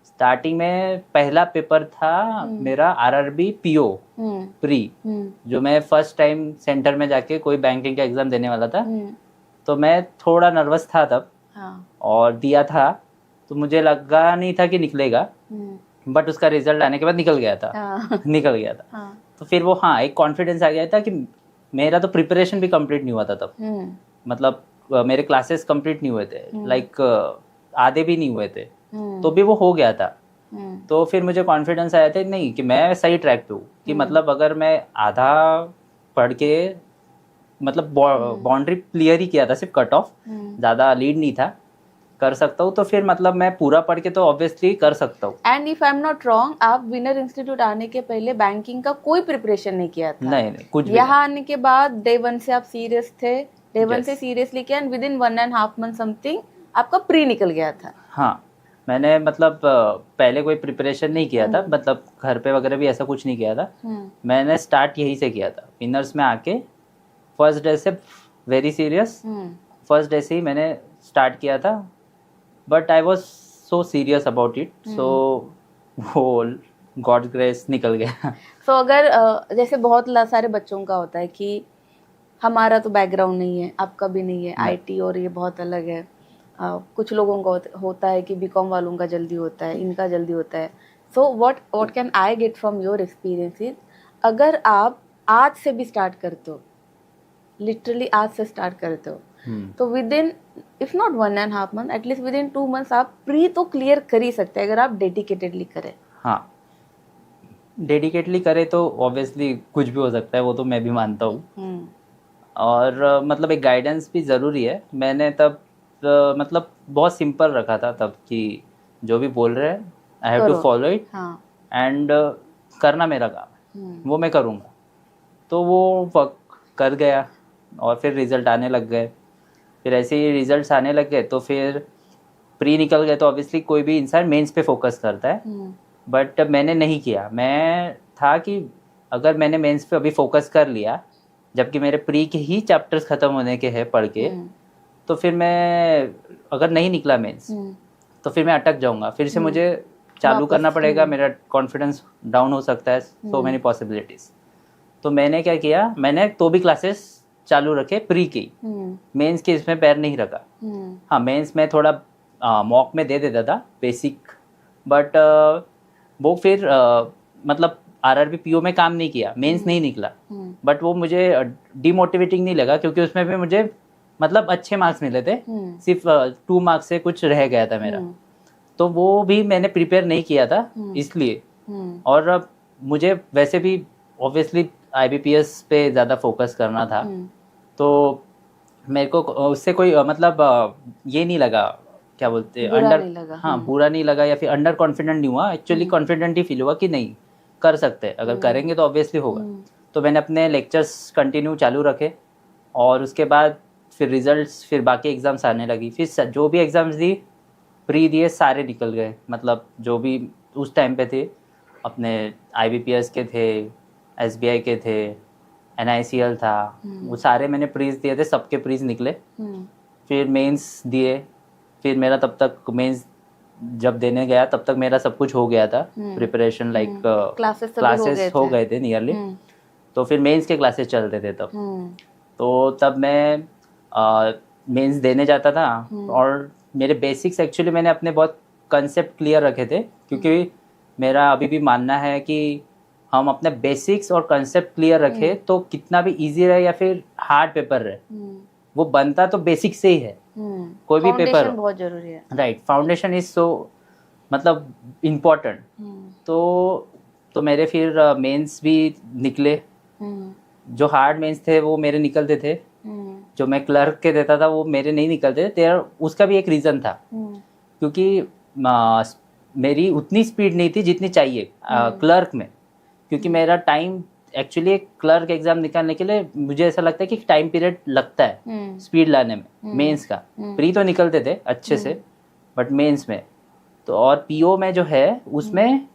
स्टार्टिंग में पहला पेपर था मेरा RRB PO प्री, जो मैं फर्स्ट टाइम सेंटर में जाके कोई बैंकिंग का एग्जाम देने वाला था. तो मैं थोड़ा नर्वस था तब. और दिया था तो मुझे लगा नहीं था कि निकलेगा, बट उसका रिजल्ट आने के बाद निकल गया था. निकल गया था. तो फिर वो हाँ एक कॉन्फिडेंस आ गया था कि मेरा तो प्रिपरेशन भी कंप्लीट नहीं हुआ था तब. मतलब मेरे क्लासेस कंप्लीट नहीं हुए थे, लाइक आधे भी नहीं हुए थे, तो भी वो हो गया था. तो फिर मुझे कॉन्फिडेंस आया था नहीं कि मैं सही ट्रैक पे हूँ, कि मतलब अगर मैं आधा पढ़ के मतलब बाउंड्री क्लियर ही किया था, सिर्फ कट ऑफ, ज़्यादा लीड नहीं था, कर सकता हूँ, तो फिर मतलब मैं पूरा पढ़ के तो ऑब्वियसली कर सकता हूँ। And if I am not wrong, आप विनर इंस्टीट्यूट आने के पहले बैंकिंग का कोई प्रिपरेशन नहीं किया था? नहीं, कुछ भी यहाँ आने के बाद डे 1 से आप सीरियस थे, डे 1 Yes. से सीरियसली किया, and with in 1.5 month something आपका प्री निकल गया था। हाँ, मैंने मतलब पहले कोई प्रिपरेशन नहीं किया था, मतलब घर पे वगैरह भी ऐसा कुछ नहीं किया था। मैंने स्टार्ट यहीं से किया था, विनर्स में आके फर्स्ट डे से वेरी सीरियस, फर्स्ट डे से ही मैंने स्टार्ट किया था, but I was so serious about it, so वो गॉड ग्रेस निकल गया। सो अगर जैसे बहुत सारे बच्चों का होता है कि हमारा तो बैकग्राउंड नहीं है, आपका भी नहीं है, आईटी और ये बहुत अलग है। कुछ लोगों का होता है कि बीकॉम वालों का जल्दी होता है, इनका जल्दी होता है। So what can I get from your experiences, अगर आप आज से भी स्टार्ट करते हो, लिटरली आज से स्टार्ट करते हो, तो with in if not 1.5 month, at least with in 2 months आप प्री तो क्लियर कर ही सकते हैं अगर आप डेडिकेटेडली करें। हाँ, डेडिकेटली करे तो ऑब्वियसली कुछ भी हो सकता है, वो तो मैं भी मानता हूँ। और मतलब एक गाइडेंस भी ज़रूरी है। मैंने तब मतलब बहुत सिंपल रखा था तब कि जो भी बोल रहे हैं I have to follow it, and करना मेरा काम है, वो मैं करूँगा। तो वो वर्क कर गया और फिर रिजल्ट आने लग गए। फिर ऐसे ही रिजल्ट्स आने लग गए तो फिर प्री निकल गए, तो ऑब्वियसली कोई भी इंसान मेंस पे फोकस करता है, बट मैंने नहीं किया। मैं था कि अगर मैंने मेंस पे अभी फोकस कर लिया, जबकि मेरे प्री के ही चैप्टर्स ख़त्म होने के हैं पढ़ के, तो फिर मैं अगर नहीं निकला मेंस तो फिर मैं अटक जाऊंगा, फिर से मुझे चालू करना पड़ेगा, मेरा कॉन्फिडेंस डाउन हो सकता है, सो मेनी पॉसिबिलिटीज़। तो मैंने क्या किया, मैंने तो भी क्लासेस चालू रखे प्री की, मेंस के इसमें पैर नहीं रखा। हाँ, मेंस में थोड़ा मॉक में दे देता था बेसिक, बट वो फिर मतलब आरआरबी पीओ में काम नहीं किया, मेंस नहीं निकला, बट वो मुझे डिमोटिवेटिंग नहीं लगा, क्योंकि उसमें भी मुझे मतलब अच्छे मार्क्स मिले थे, सिर्फ 2 मार्क्स से कुछ रह गया था मेरा, तो वो भी मैंने प्रिपेयर नहीं किया था इसलिए। और मुझे वैसे भी ऑब्वियसली आईबीपीएस पे ज़्यादा फोकस करना था, तो मेरे को उससे कोई मतलब ये नहीं लगा, क्या बोलते हैं, अंडर, हाँ बुरा नहीं लगा या फिर अंडर कॉन्फिडेंट नहीं हुआ, एक्चुअली कॉन्फिडेंट ही फील हुआ कि नहीं कर सकते हैं, अगर करेंगे तो ऑब्वियसली होगा। तो मैंने अपने लेक्चर्स कंटिन्यू चालू रखे, और उसके बाद फिर रिजल्ट्स, फिर बाकी एग्ज़ाम्स आने लगी, फिर जो भी एग्ज़ाम्स दी प्री दिए सारे निकल गए, मतलब जो भी उस टाइम पे थे, अपने आईबीपीएस के थे, एसबीआई के थे, एनआईसीएल था, वो सारे मैंने प्रीज दिए थे, सबके प्रीज निकले। फिर मेंस दिए, फिर मेरा तब तक मेंस जब देने गया तब तक मेरा सब कुछ हो गया था, प्रिपरेशन लाइक क्लासेस हो गए थे नियरली। तो फिर मेंस के क्लासेस चलते थे तब, तो तब मैं मेंस देने जाता था, और मेरे बेसिक्स एक्चुअली मैंने अपने बहुत कंसेप्ट क्लियर रखे थे, क्योंकि मेरा अभी भी मानना है कि हम अपने बेसिक्स और कंसेप्ट क्लियर रखें तो कितना भी इजी रहे या फिर हार्ड पेपर रहे, वो बनता तो बेसिक से ही है, कोई भी पेपर बहुत जरूरी है, राइट। फाउंडेशन इज सो मतलब इम्पोर्टेंट। तो मेरे फिर मेंस भी निकले, जो हार्ड मेंस थे वो मेरे निकलते थे, जो मैं क्लर्क के देता था वो मेरे नहीं निकलते थे। उसका भी एक रीज़न था, क्योंकि मेरी उतनी स्पीड नहीं थी जितनी चाहिए क्लर्क में, क्योंकि मेरा टाइम एक्चुअली एक क्लर्क एग्जाम निकालने के लिए मुझे ऐसा लगता है कि टाइम पीरियड लगता है स्पीड लाने में, मेंस का। प्री तो निकलते थे अच्छे से, बट मेंस में तो, और पीओ में जो है उसमें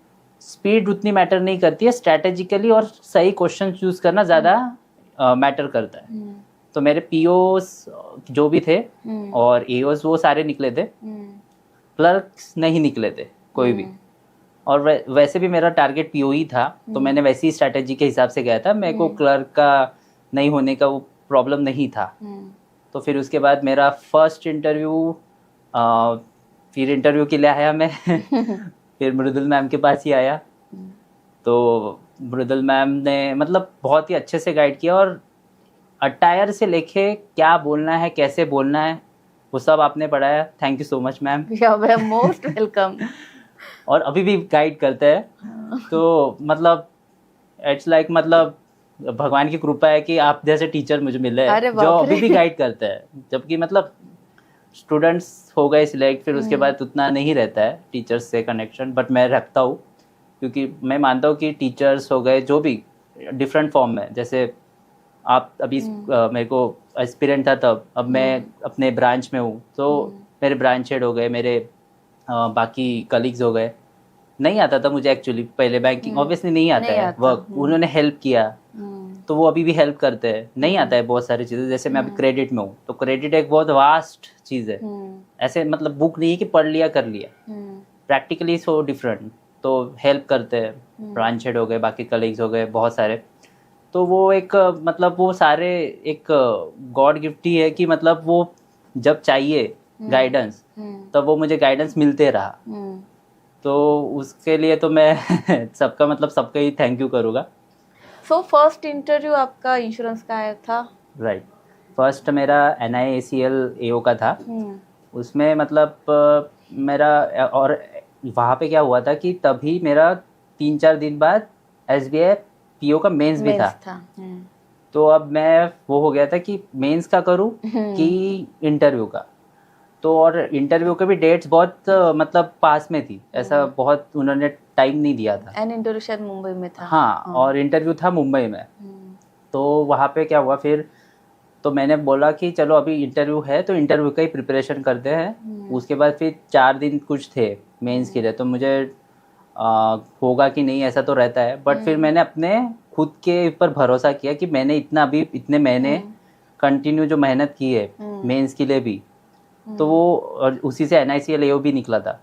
स्पीड उतनी मैटर नहीं करती है, स्ट्रैटेजिकली और सही क्वेश्चन चूज करना ज़्यादा मैटर करता है। तो मेरे पीओस जो भी थे और एओस वो सारे निकले थे, क्लर्क्स नहीं निकले थे कोई भी। और वैसे भी मेरा टारगेट पीओ ही था, तो मैंने वैसी ही स्ट्रैटेजी के हिसाब से गया था, मेरे को क्लर्क का नहीं होने का वो प्रॉब्लम नहीं था। तो फिर उसके बाद मेरा फर्स्ट इंटरव्यू, फिर इंटरव्यू के लिए आया मैं फिर मृदुल मैम के पास ही आया। तो मृदुल मैम ने मतलब बहुत ही अच्छे से गाइड किया, और अटायर से लेके क्या बोलना है, कैसे बोलना है, वो सब आपने पढ़ाया। Thank you so much ma'am, most welcome. और अभी भी गाइड करते हैं। तो मतलब इट्स लाइक मतलब भगवान की कृपा है कि आप जैसे टीचर मुझे मिले जो अभी भी गाइड करते हैं, जबकि मतलब स्टूडेंट्स हो गए सिलेक्ट, फिर उसके बाद उतना नहीं रहता है टीचर्स से कनेक्शन, बट मैं रखता हूँ क्योंकि मैं मानता हूँ कि टीचर्स हो गए जो भी डिफरेंट फॉर्म में, जैसे आप अभी मेरे को एस्पिरेंट था तब, अब मैं अपने ब्रांच में हूँ तो मेरे ब्रांच हेड हो गए, मेरे बाकी कलीग्स हो गए। नहीं आता था मुझे एक्चुअली पहले बैंकिंग, ऑब्वियसली नहीं आता है वर्क, उन्होंने हेल्प किया तो वो अभी भी हेल्प करते हैं। नहीं आता है बहुत सारी चीज़ें, जैसे मैं अभी क्रेडिट में हूँ तो क्रेडिट एक बहुत वास्ट चीज़ है, ऐसे मतलब बुक नहीं है कि पढ़ लिया कर लिया, प्रैक्टिकली सो डिफरेंट। तो हेल्प करते हैं, ब्रांच हेड हो गए, बाकी कलीग्स हो गए बहुत सारे। तो वो एक मतलब वो सारे एक गॉड गिफ्ट ही है कि मतलब वो जब चाहिए गाइडेंस तब वो मुझे गाइडेंस मिलते रहा। तो उसके लिए तो मैं सबका मतलब सबका ही थैंक यू करूँगा। सो फर्स्ट इंटरव्यू आपका इंश्योरेंस का आया था? राइट, फर्स्ट मेरा NIACL AO का था। उसमें मतलब मेरा, और वहाँ पे क्या हुआ था कि तभी मेरा 3-4 दिन बाद SBI PO का मेंस भी था। तो अब मैं वो हो गया था कि मेंस का करूँ कि इंटरव्यू का। तो और इंटरव्यू के भी डेट्स बहुत मतलब पास में थी, ऐसा बहुत उन्होंने टाइम नहीं दिया था। एंड इंटरव्यू शायद मुंबई में था। हाँ, और इंटरव्यू था मुंबई में। तो वहाँ पे क्या हुआ फिर, तो मैंने बोला कि चलो अभी इंटरव्यू है तो इंटरव्यू का ही प्रिपरेशन करते हैं। उसके बाद फिर 4 दिन कुछ थे मेंस के लिए, तो मुझे होगा कि नहीं ऐसा तो रहता है, बट फिर मैंने अपने खुद के ऊपर भरोसा किया कि मैंने इतने महीने कंटिन्यू जो मेहनत की है मेंस के लिए भी, तो वो और उसी से NICL AO भी निकला था,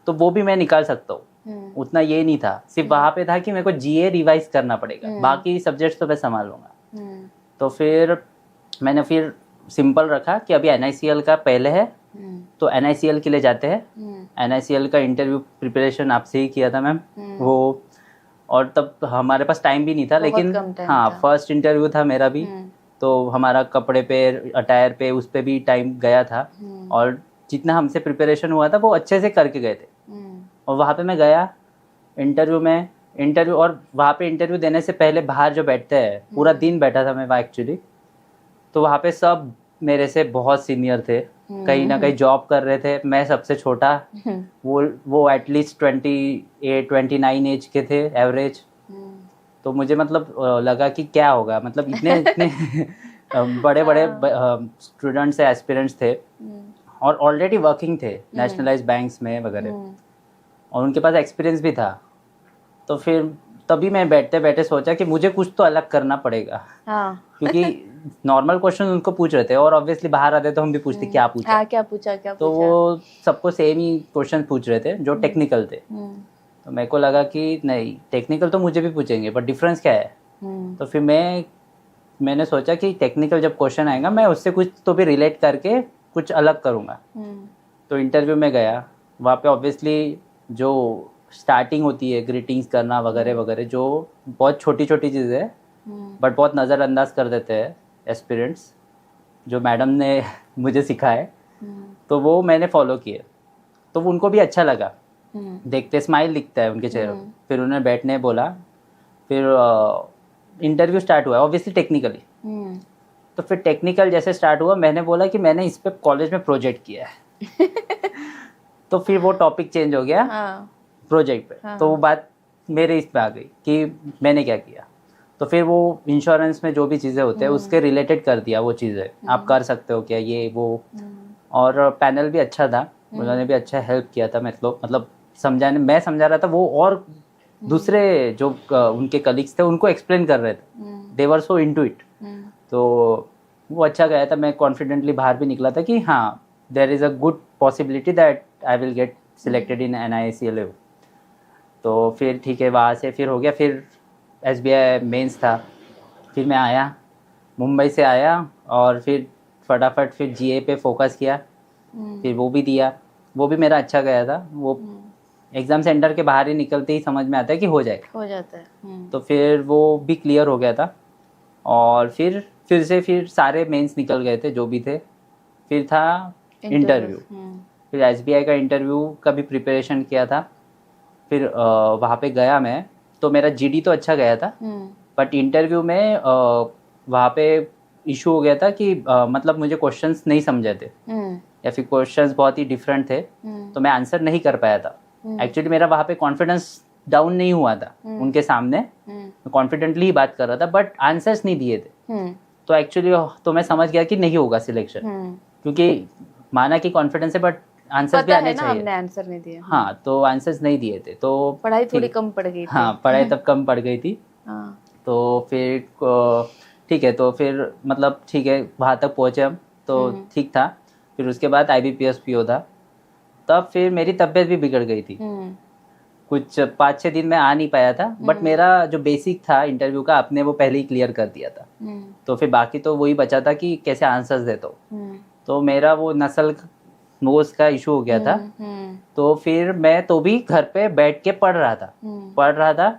तो वो भी मैं निकाल सकता हूँ। उतना ये नहीं था, सिर्फ वहाँ पे था कि मेरे को GA रिवाइज करना पड़ेगा, बाकी सब्जेक्ट्स तो मैं संभाल लूँगा। तो फिर मैंने फिर सिंपल रखा कि अभी NICL का पहले है तो NICL के लिए जाते हैं। NICL का इंटरव्यू प्रिपरेशन आपसे ही किया था मैम वो, और तब हमारे पास टाइम भी नहीं था, लेकिन हाँ फर्स्ट इंटरव्यू था मेरा भी, तो हमारा कपड़े पे, अटायर पे, उस पे भी टाइम गया था, और जितना हमसे प्रिपरेशन हुआ था वो अच्छे से करके गए थे। और वहाँ पे मैं गया इंटरव्यू, और वहाँ पे इंटरव्यू देने से पहले बाहर जो बैठते हैं, पूरा दिन बैठा था मैं वहाँ एक्चुअली। तो वहाँ पे सब मेरे से बहुत सीनियर थे, कहीं ना कहीं जॉब कर रहे थे, मैं सबसे छोटा, वो एटलीस्ट 28-29 एज के थे एवरेज। तो मुझे मतलब लगा कि क्या होगा, मतलब इतने बड़े बड़े स्टूडेंट्स से एस्पिरेंट्स थे, और ऑलरेडी वर्किंग थे नेशनलाइज्ड बैंक्स में वगैरह, और उनके पास एक्सपीरियंस भी था। तो फिर तभी मैं बैठते बैठे सोचा कि मुझे कुछ तो अलग करना पड़ेगा। क्योंकि नॉर्मल क्वेश्चन उनको पूछ रहे थे, और ऑब्वियसली बाहर आते तो हम भी पूछते क्या पूछा। तो वो सबको सेम ही क्वेश्चन पूछ रहे थे जो टेक्निकल थे। तो मेरे को लगा कि नहीं, टेक्निकल तो मुझे भी पूछेंगे, बट डिफरेंस क्या है। तो फिर मैंने सोचा कि टेक्निकल जब क्वेश्चन आएगा मैं उससे कुछ तो भी रिलेट करके कुछ अलग करूँगा। तो इंटरव्यू में गया, वहाँ पे ऑब्वियसली जो स्टार्टिंग होती है ग्रीटिंग्स करना वगैरह वगैरह, जो बहुत छोटी छोटी चीज़ें है बट बहुत नज़रअंदाज कर देते हैं एस्पिरेंट्स, जो मैडम ने मुझे सिखाए, तो वो मैंने फॉलो किए। तो उनको भी अच्छा लगा, देखते स्माइल दिखता है उनके चेहरे। फिर उन्होंने बैठने बोला, फिर इंटरव्यू स्टार्ट हुआ ऑब्वियसली टेक्निकली। तो फिर टेक्निकल जैसे स्टार्ट हुआ, मैंने बोला कि मैंने इस पे कॉलेज में प्रोजेक्ट किया है। तो फिर वो टॉपिक चेंज हो गया प्रोजेक्ट पे। तो वो बात मेरे इस पे आ गई कि मैंने क्या किया। तो फिर वो इंश्योरेंस में जो भी चीज़ें होते हैं उसके रिलेटेड कर दिया वो चीज़ें, आप कर सकते हो क्या ये वो। और पैनल भी अच्छा था, उन्होंने भी अच्छा हेल्प किया था, मतलब समझाने, मैं समझा रहा था वो, और दूसरे जो उनके कलीग्स थे उनको एक्सप्लेन कर रहे थे, दे वर सो इनटू इट। तो वो अच्छा गया था, मैं कॉन्फिडेंटली बाहर भी निकला था कि हाँ there is a good possibility that I will get selected in NICL AO। तो फिर ठीक है, वहाँ से फिर हो गया, फिर SBI मेंस था, फिर मैं आया, मुंबई से आया, और फिर फटाफट फिर GA पे फोकस किया, फिर वो भी दिया, वो भी मेरा अच्छा गया था। वो एग्ज़ाम सेंटर के बाहर ही निकलते ही समझ में आता है कि हो जाता है। तो फिर वो भी क्लियर हो गया था, और फिर सारे मेंस निकल गए थे जो भी थे। फिर था इंटरव्यू, फिर SBI का इंटरव्यू का भी प्रिपरेशन किया था। फिर वहाँ पे गया मैं, तो मेरा GD तो अच्छा गया था, बट इंटरव्यू में वहाँ पे इशू हो गया था कि मतलब मुझे क्वेश्चंस नहीं समझे थे, या फिर क्वेश्चंस बहुत ही डिफरेंट थे, तो मैं आंसर नहीं कर पाया था। एक्चुअली मेरा वहाँ पे कॉन्फिडेंस डाउन नहीं हुआ था उनके सामने, मैं कॉन्फिडेंटली ही बात कर रहा था, बट आंसर्स नहीं दिए थे। तो एक्चुअली तो मैं समझ गया कि नहीं होगा सिलेक्शन, क्योंकि माना कि कॉन्फिडेंस है बट आंसर्स भी आने चाहिए। हमने आंसर नहीं दिया। हाँ, तो आंसर्स नहीं दिए थे, तो पढ़ाई थोड़ी कम पड़ गई थी। हाँ, पढ़ाई तब कम पड़ गई थी। तो फिर ठीक है, तो फिर मतलब ठीक है, वहाँ तक पहुँचे हम, तो ठीक था। फिर उसके बाद IBPS PO था, तब फिर मेरी तबीयत भी बिगड़ गई थी। कुछ 5-6 दिन में आ नहीं पाया था, बट मेरा जो बेसिक था इंटरव्यू का आपने वो पहले ही क्लियर कर दिया था। तो फिर बाकी तो वही बचा था कि कैसे आंसर्स देता हूँ। तो मेरा वो नोज का इशू हो गया था। तो फिर मैं तो भी घर पे बैठ के पढ़ रहा था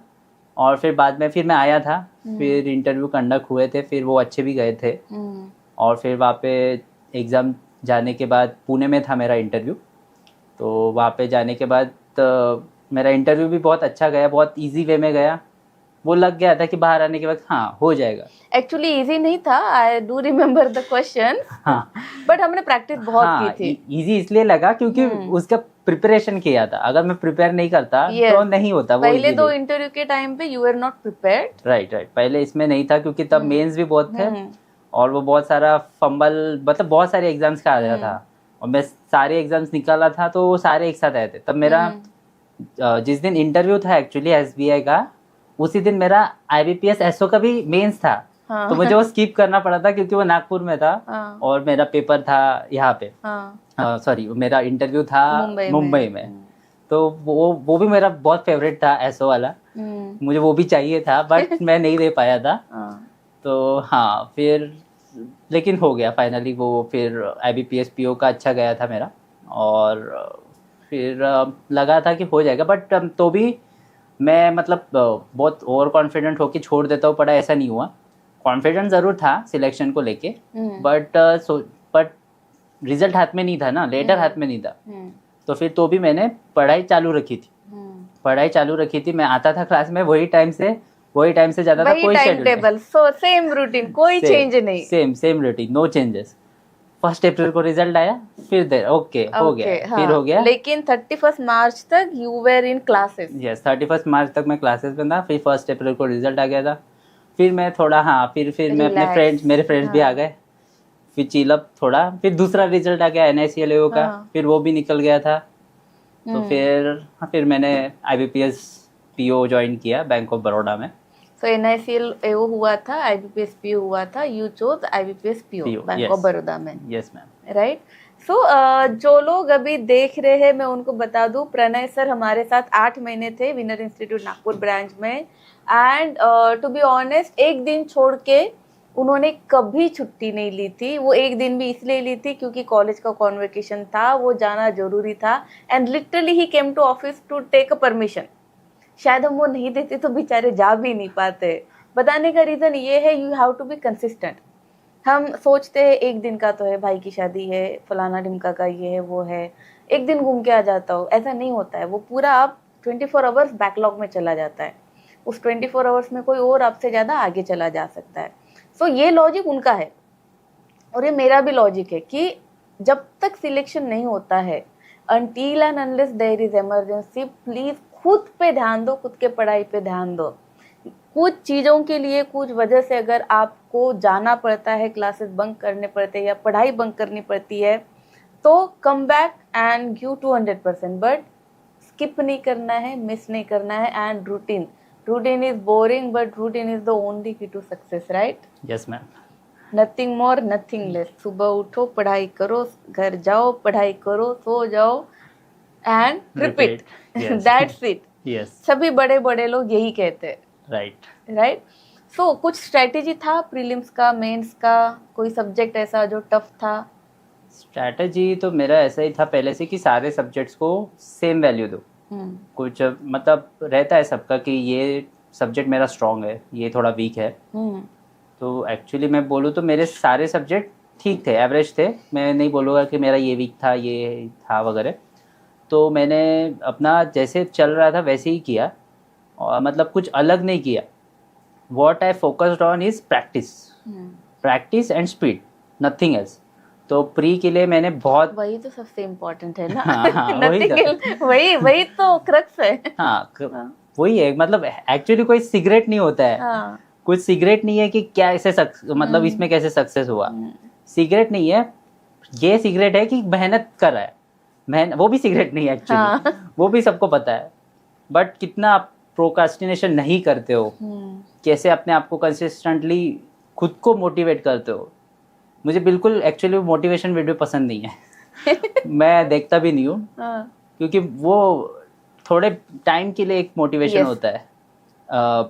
और फिर बाद में फिर मैं आया था, फिर इंटरव्यू कंडक्ट हुए थे, फिर वो अच्छे भी गए थे। और फिर वहाँ पे एग्ज़ाम जाने के बाद, पुणे में था मेरा इंटरव्यू, तो वहाँ पे जाने के बाद मेरा इंटरव्यू भी बहुत अच्छा गया, बहुत इजी वे में गया। वो लग गया था कि बाहर आने के बाद हाँ हो जाएगा। एक्चुअली इजी नहीं था, I do remember the question, हाँ, बट हमने प्रैक्टिस बहुत की थी। इजी इसलिए लगा क्योंकि उसका प्रिपरेशन किया था। अगर मैं प्रिपेयर नहीं करता तो नहीं होता। वो पहले 2 इंटरव्यू के टाइम पे you are not prepared. Right, पहले इसमें नहीं था क्योंकि तब मेंस भी बहुत थे और वो बहुत सारा फंबल, मतलब बहुत सारे एग्जाम्स का आ गया था और मैं सारे एग्जाम्स निकाला था, तो वो सारे एक साथ आए थे। तब मेरा जिस दिन इंटरव्यू था एक्चुअली SBI का, उसी दिन मेरा IBPS SO का भी मेंस था। तो मुझे वो स्किप करना पड़ा था क्योंकि वो नागपुर में था और मेरा पेपर था यहाँ पे, सॉरी मेरा इंटरव्यू था मुंबई में। तो वो भी मेरा बहुत फेवरेट था SO वाला, मुझे वो भी चाहिए था बट मैं नहीं दे पाया था। तो हाँ, फिर लेकिन हो गया फाइनली वो। फिर IBPS PO का अच्छा गया था मेरा और फिर लगा था कि हो जाएगा, बट तो भी मैं मतलब बहुत ओवर कॉन्फिडेंट होके छोड़ देता हूँ पढ़ाई, ऐसा नहीं हुआ। कॉन्फिडेंस ज़रूर था सिलेक्शन को लेके, बट रिजल्ट हाथ में नहीं था ना, लेटर हाथ में नहीं था। तो फिर तो भी मैंने पढ़ाई चालू रखी थी। मैं आता था क्लास में वही टाइम से जाता था, कोई शेड्यूल, सो सेम रूटीन, कोई चेंज नहीं, सेम रूटीन, नो चेंजेस। 1 अप्रैल को रिजल्ट आया, फिर हो गया, फिर हो गया। लेकिन 31 मार्च तक you were in classes. Yes, 31 मार्च तक मैं क्लासेस में था। फिर 1 अप्रैल को रिजल्ट आ गया था। फिर मैं थोड़ा फिर मैं अपने मेरे फ्रेंड्स भी आ गए, फिर चिलअप थोड़ा। फिर दूसरा रिजल्ट आ गया NICL AO का, फिर वो भी निकल गया था। तो फिर मैंने IBPS PO ज्वाइन किया बैंक ऑफ बड़ौदा में। So NICL AO हुआ था, IBPS PO हुआ था, you chose IBPS PO bank of Baroda में। Yes ma'am, right. सो जो लोग अभी देख रहे हैं, मैं उनको बता दूं, प्रणय सर हमारे साथ 8 महीने थे विनर इंस्टीट्यूट नागपुर ब्रांच में। एंड टू बी ऑनेस्ट, एक दिन छोड़ के उन्होंने कभी छुट्टी नहीं ली थी। वो एक दिन भी इसलिए ली थी क्योंकि कॉलेज का कॉन्वोकेशन था, वो जाना जरूरी था। And literally he came to office to take a permission. शायद हम वो नहीं देते तो बेचारे जा भी नहीं पाते। बताने का रीज़न ये है, you have to be consistent. हम सोचते हैं एक दिन का तो है, भाई की शादी है, फलाना ढिमका का ये है वो है, एक दिन घूम के आ जाता हो, ऐसा नहीं होता है। वो पूरा आप 24 आवर्स बैकलॉग में चला जाता है। उस 24 आवर्स में कोई और आपसे ज़्यादा आगे चला जा सकता है। सो ये लॉजिक उनका है और ये मेरा भी लॉजिक है कि जब तक सिलेक्शन नहीं होता है, until and unless there is emergency, please खुद पे ध्यान दो, खुद के पढ़ाई पे ध्यान दो। कुछ चीज़ों के लिए, कुछ वजह से अगर आपको जाना पड़ता है, क्लासेस बंक करने पड़ते हैं या पढ़ाई बंक करनी पड़ती है, तो come back and give 200%, but skip नहीं करना है, मिस नहीं करना है। And routine is boring but routine is the only key to success, right? Yes ma'am, nothing more nothing less. सुबह उठो, पढ़ाई करो, घर जाओ, पढ़ाई करो, सो जाओ and repeat, that's it. Yes, सभी बड़े बड़े लोग यही कहते हैं, राइट। सो कुछ स्ट्रेटेजी था प्रीलिम्स का, मेंस का, कोई सब्जेक्ट ऐसा जो टफ था? स्ट्रैटेजी तो मेरा ऐसा ही था पहले से कि सारे सब्जेक्ट्स को सेम वैल्यू दो। कुछ मतलब रहता है सबका कि ये सब्जेक्ट मेरा स्ट्रॉन्ग है, ये थोड़ा वीक है। तो एक्चुअली मैं बोलूँ तो मेरे सारे सब्जेक्ट ठीक थे, एवरेज थे। मैं नहीं बोलूँगा कि मेरा ये वीक था, ये था वगैरह। तो मैंने अपना जैसे चल रहा था वैसे ही किया और मतलब कुछ अलग नहीं किया। What I focused on is practice and speed, nothing else. तो प्री के लिए मैंने बहुत वही तो सबसे इम्पोर्टेंट है ना। हाँ, वही Nothing else, वही तो क्रक्स है। वही है, मतलब एक्चुअली कोई सीक्रेट नहीं होता है। हाँ। कुछ सीक्रेट नहीं है कि क्या ऐसे मतलब इसमें कैसे सक्सेस हुआ, सीक्रेट नहीं है। ये सीक्रेट है कि मेहनत कर रहा है, वो भी सीक्रेट नहीं है एक्चुअली। हाँ। वो भी सबको पता है, बट कितना आप प्रोक्रास्टिनेशन नहीं करते हो, कैसे अपने आप को कंसिस्टेंटली खुद को मोटिवेट करते हो। मुझे बिल्कुल एक्चुअली मोटिवेशन वीडियो पसंद नहीं है। मैं देखता भी नहीं हूँ, क्योंकि वो थोड़े टाइम के लिए एक मोटिवेशन होता है,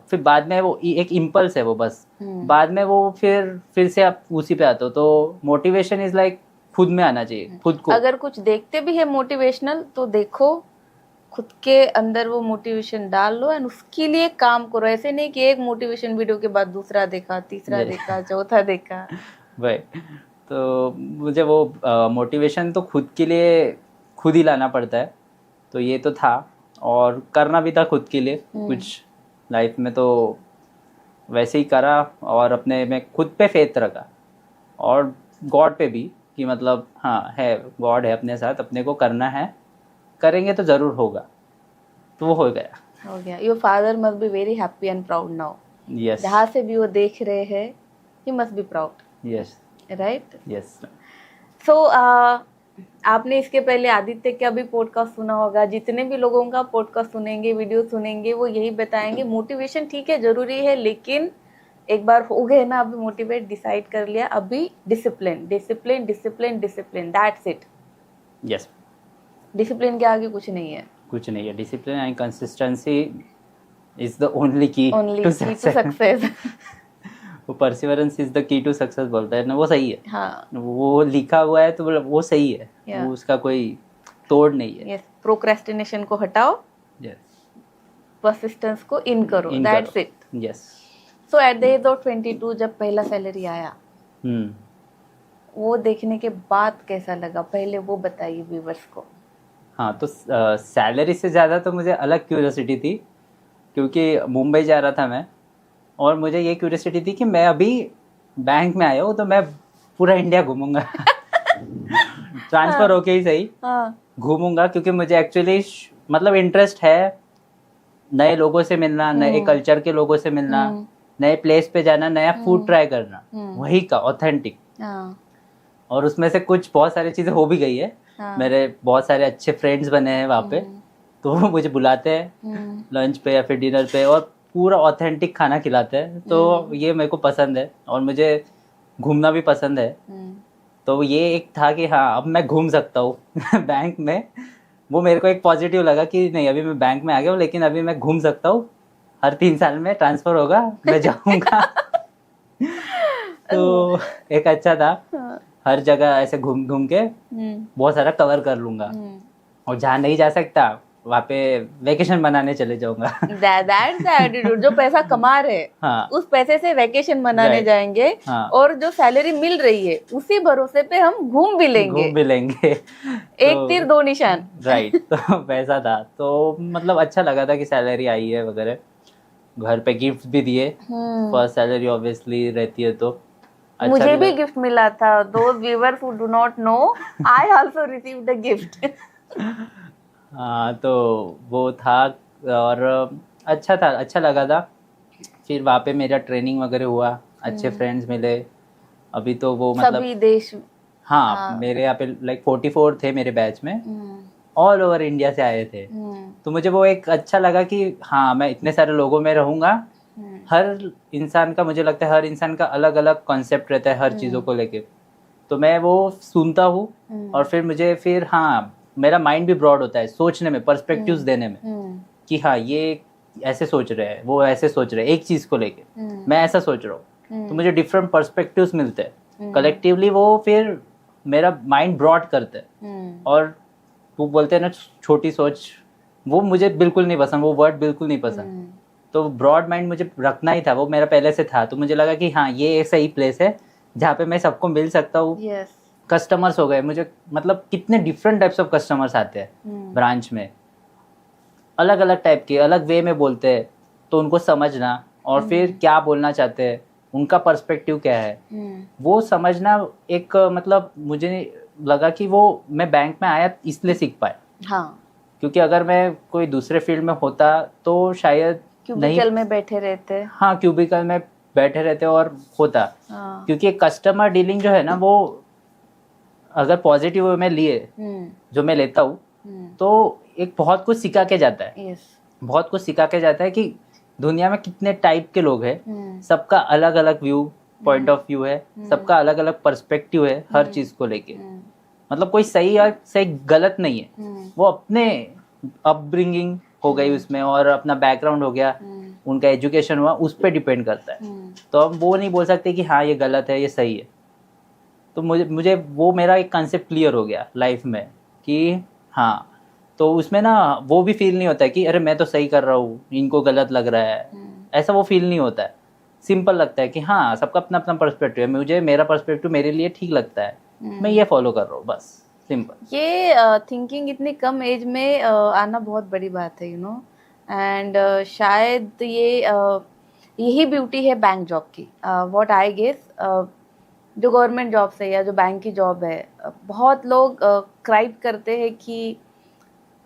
फिर बाद में वो एक इम्पल्स है वो बस, बाद में वो फिर से आप उसी पे आते हो। तो मोटिवेशन इज लाइक खुद में आना चाहिए, खुद को। अगर कुछ देखते भी है मोटिवेशनल तो देखो खुद के अंदर वो मोटिवेशन डाल लो एंड उसके लिए काम करो। ऐसे नहीं कि एक मोटिवेशन वीडियो के बाद दूसरा देखा, तीसरा देखा, चौथा देखा। वही तो मुझे वो मोटिवेशन तो खुद के लिए खुद ही लाना पड़ता है। तो ये तो था, और करना भी था खुद के लिए कुछ लाइफ में, तो वैसे ही करा और अपने में खुद पे फेथ रखा और गॉड पे भी, कि मतलब हाँ है, गॉड है अपने साथ, अपने को करना है, करेंगे तो ज़रूर होगा। तो वो हो गया। Your father must be very happy and proud now. Yes, जहाँ से भी वो देख रहे हैं, he must be proud. Yes, right. Yes. So आपने इसके पहले आदित्य का भी पॉडकास्ट सुना होगा। जितने भी लोगों का पॉडकास्ट सुनेंगे, वीडियो सुनेंगे, वो यही बताएंगे मोटिवेशन ठीक है, जरूरी है, लेकिन एक बार हो गए ना, अभी मोटिवेट डिसाइड कर लिया, अभी discipline discipline discipline discipline, that's it. Yes, discipline के आगे कुछ नहीं है। कुछ नहीं है। Discipline and consistency is the only key to success. वो perseverance is the key to success बोलता है ना, वो सही है। हाँ, वो लिखा हुआ है तो वो सही है, वो उसका कोई तोड़ नहीं है। यस, प्रोक्रेस्टिनेशन को हटाओ, यस, परसिस्टेंस को इन करो, that's it. Yes. So at the age of 22 जब पहला सैलरी आया, वो देखने के बाद कैसा लगा, पहले वो बताइए व्यूअर्स को। हाँ, तो सैलरी से ज़्यादा तो मुझे अलग क्यूरियोसिटी थी, क्योंकि मुंबई जा रहा था मैं, और मुझे ये क्यूरियोसिटी थी कि मैं अभी बैंक में आया हूँ तो मैं पूरा इंडिया घूमूंगा। ट्रांसफर होके ही सही घूमूंगा, क्योंकि मुझे एक्चुअली मतलब इंटरेस्ट है नए लोगों से मिलना, नए कल्चर के लोगों से मिलना, नए प्लेस पे जाना, नया फूड ट्राई करना, वही का ऑथेंटिक। और उसमें से कुछ बहुत सारी चीज़ें हो भी गई है। मेरे बहुत सारे अच्छे फ्रेंड्स बने हैं वहाँ पे, तो वो मुझे बुलाते हैं लंच पे या फिर डिनर पे, और पूरा ऑथेंटिक खाना खिलाते हैं। तो ये मेरे को पसंद है, और मुझे घूमना भी पसंद है। तो ये एक था कि हाँ, अब मैं घूम सकता हूँ बैंक में। वो मेरे को एक पॉजिटिव लगा कि नहीं, अभी मैं बैंक में आ गया हूँ, लेकिन अभी मैं घूम सकता हूँ। हर 3 साल में ट्रांसफ़र होगा, मैं जाऊँगा। तो एक अच्छा था, हर जगह ऐसे घूम घूम के बहुत सारा कवर कर लूँगा। और जहाँ नहीं जा सकता वहाँ पे वेकेशन मनाने चले जाऊंगा। That's the attitude। जो पैसा कमा रहे हाँ, उस पैसे से वेकेशन मनाने जाएंगे, हाँ, और जो सैलरी मिल रही है उसी भरोसे पे हम घूम भी लेंगे। एक तीर दो निशान। राइट। तो वैसा था, तो मतलब अच्छा लगा था कि सैलरी आई है वगैरह। घर पे गिफ्ट भी दिए, फर्स्ट सैलरी ऑब्वियसली रहती है तो अच्छा। मुझे भी गिफ्ट मिला था। Those viewers who do not know, I also received a gift। हाँ, तो वो था और अच्छा था, अच्छा लगा था। फिर वहाँ पे मेरा ट्रेनिंग वगैरह हुआ, अच्छे फ्रेंड्स मिले। अभी तो वो मतलब सभी देश, हाँ, मेरे यहाँ पे लाइक 44 थे मेरे बैच में, ऑल ओवर इंडिया से आए थे। तो मुझे वो एक अच्छा लगा कि हाँ, मैं इतने सारे लोगों में रहूँगा। हर इंसान का, मुझे लगता है हर इंसान का अलग अलग कॉन्सेप्ट रहता है हर चीज़ों को लेके। तो मैं वो सुनता हूँ, और फिर मुझे फिर हाँ, मेरा माइंड भी ब्रॉड होता है सोचने में, पर्सपेक्टिव्स देने में, कि हाँ, ये ऐसे सोच रहे हैं, वो ऐसे सोच रहे हैं, एक चीज़ को लेके मैं ऐसा सोच रहा हूँ। तो मुझे डिफरेंट पर्सपेक्टिव्स मिलते हैं कलेक्टिवली, वो फिर मेरा माइंड ब्रॉड करते हैं। और वो बोलते हैं ना छोटी सोच, वो मुझे बिल्कुल नहीं पसंद, वो वर्ड बिल्कुल नहीं पसंद। तो ब्रॉड माइंड मुझे रखना ही था, वो मेरा पहले से था। तो मुझे लगा कि हाँ, ये एक सही प्लेस है जहाँ पे मैं सबको मिल सकता हूँ। कस्टमर्स हो गए मुझे, मतलब कितने डिफरेंट टाइप्स ऑफ कस्टमर्स आते हैं ब्रांच में, अलग अलग टाइप के, अलग वे में बोलते हैं। तो उनको समझना और फिर क्या बोलना चाहते हैं उनका पर्सपेक्टिव क्या है, वो समझना एक मतलब मुझे लगा कि वो मैं बैंक में आया इसलिए सीख पाया। हाँ, क्योंकि अगर मैं कोई दूसरे फील्ड में होता तो शायद क्यूबिकल में बैठे रहते। हाँ, क्यूबिकल में बैठे रहते और होता। हाँ, क्योंकि कस्टमर डीलिंग जो है ना, वो अगर पॉजिटिव वे में लिए जो मैं लेता हूँ तो एक बहुत कुछ सिखा के जाता है। यस, बहुत कुछ सिखा के जाता है कि दुनिया में कितने टाइप के लोग हैं, सबका अलग अलग व्यू पॉइंट ऑफ व्यू है, सबका अलग अलग पर्सपेक्टिव है हर चीज को लेके। मतलब कोई सही या सही गलत नहीं है, वो अपने अपब्रिंगिंग हो गई उसमें और अपना बैकग्राउंड हो गया, उनका एजुकेशन हुआ, उस पर डिपेंड करता है। तो हम वो नहीं बोल सकते कि हाँ ये गलत है ये सही है। तो मुझे वो मेरा एक कंसेप्ट क्लियर हो गया लाइफ में कि हाँ, तो उसमें ना वो भी फील नहीं होता है कि अरे मैं तो सही कर रहा हूँ, इनको गलत लग रहा है, ऐसा वो फील नहीं होता है। सिंपल लगता है कि हाँ सबका अपना अपना पर्सपेक्टिव है, मुझे मेरा पर्सपेक्टिव मेरे लिए ठीक लगता है, मैं ये फॉलो कर रहा हूँ, बस सिंपल। ये थिंकिंग इतनी कम एज में आना बहुत बड़ी बात है, यू नो। एंड शायद ये यही ब्यूटी है बैंक जॉब की, व्हाट आई गेस। जो गवर्नमेंट जॉब से या जो बैंक की जॉब है, बहुत लोग क्राइब करते हैं कि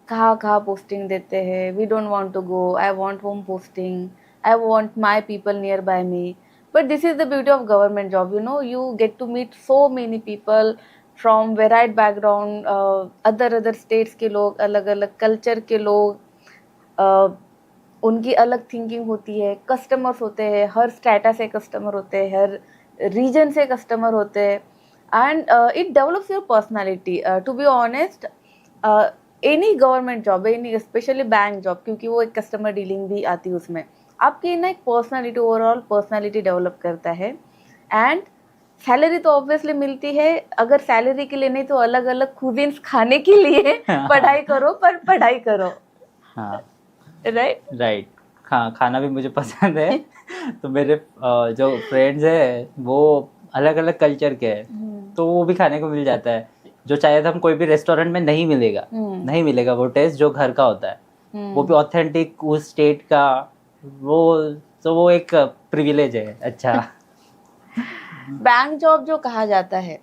कहाँ पोस्टिंग देते हैं, we don't want to go, I want home posting, I want my people near by me. But this is the beauty of government job, you know, you get to meet so many people from varied background, other states के लोग, अलग अलग culture के लोग, उनकी अलग thinking होती है, कस्टमर्स होते हैं, हर स्टेटस से कस्टमर होते हैं, हर रीजन से कस्टमर होते हैं, and it develops your personality. To be honest, any government job, any specially bank job, क्योंकि वो एक कस्टमर डीलिंग भी आती है उसमें, आपकी ना एक पर्सनालिटी, ओवरऑल पर्सनालिटी डेवलप करता है। एंड सैलरी तो ऑब्वियसली मिलती है, अगर सैलरी के लिए नहीं तो अलग अलग कुजीन्स खाने के लिए पढ़ाई करो, पर पढ़ाई करो। हाँ राइट। हाँ, खाना भी मुझे पसंद है। तो मेरे जो फ्रेंड्स हैं वो अलग अलग कल्चर के हैं, तो वो भी खाने को मिल जाता है जो शायद हम कोई भी रेस्टोरेंट में नहीं मिलेगा वो टेस्ट जो घर का होता है, वो भी ऑथेंटिक उस स्टेट का, वो एक प्रिविलेज है। अच्छा। बैंक जॉब जो कहा जाता है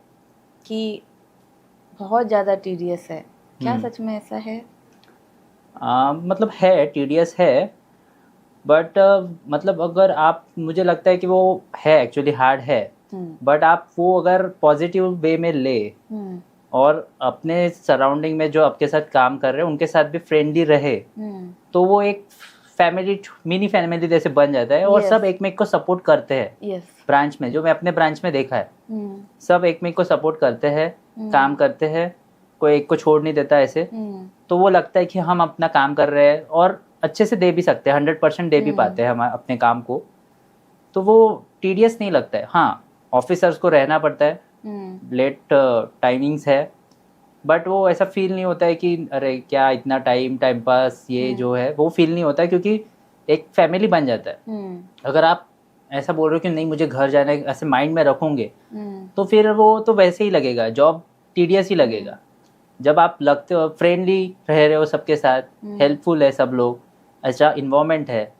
कि बहुत ज़्यादा टीडियस है, क्या सच में ऐसा है? मतलब है, टीडियस है, बट मतलब अगर आप, मुझे लगता है कि वो है एक्चुअली हार्ड है, बट आप वो अगर पॉजिटिव वे में ले और अपने सराउंडिंग में जो आपके साथ काम कर रहे हैं उनके साथ भी फ्रेंडली रहे, तो वो एक फैमिली, मिनी फैमिली जैसे बन जाता है। और सब एक मेक को सपोर्ट करते हैं। ब्रांच में, जो मैं अपने ब्रांच में देखा है, सब एक मेक को सपोर्ट करते हैं, काम करते हैं, कोई एक को छोड़ नहीं देता ऐसे। तो वो लगता है कि हम अपना काम कर रहे हैं और अच्छे से दे भी सकते हैं, 100% दे भी पाते हैं हम अपने काम को, तो वो टीडियस नहीं लगता है। हाँ, ऑफिसर्स को रहना पड़ता है, लेट टाइमिंग्स है, बट वो ऐसा फील नहीं होता है कि अरे क्या इतना टाइम पास, ये जो है वो फील नहीं होता है, क्योंकि एक फैमिली बन जाता है। अगर आप ऐसा बोल रहे हो कि नहीं मुझे घर जाना है, ऐसे माइंड में रखोगे, तो फिर वो तो वैसे ही लगेगा, जॉब टीडियस ही लगेगा। जब आप लगते हो फ्रेंडली रह रहे हो सबके साथ, हेल्पफुल है सब लोग, अच्छा इन्वायरमेंट है,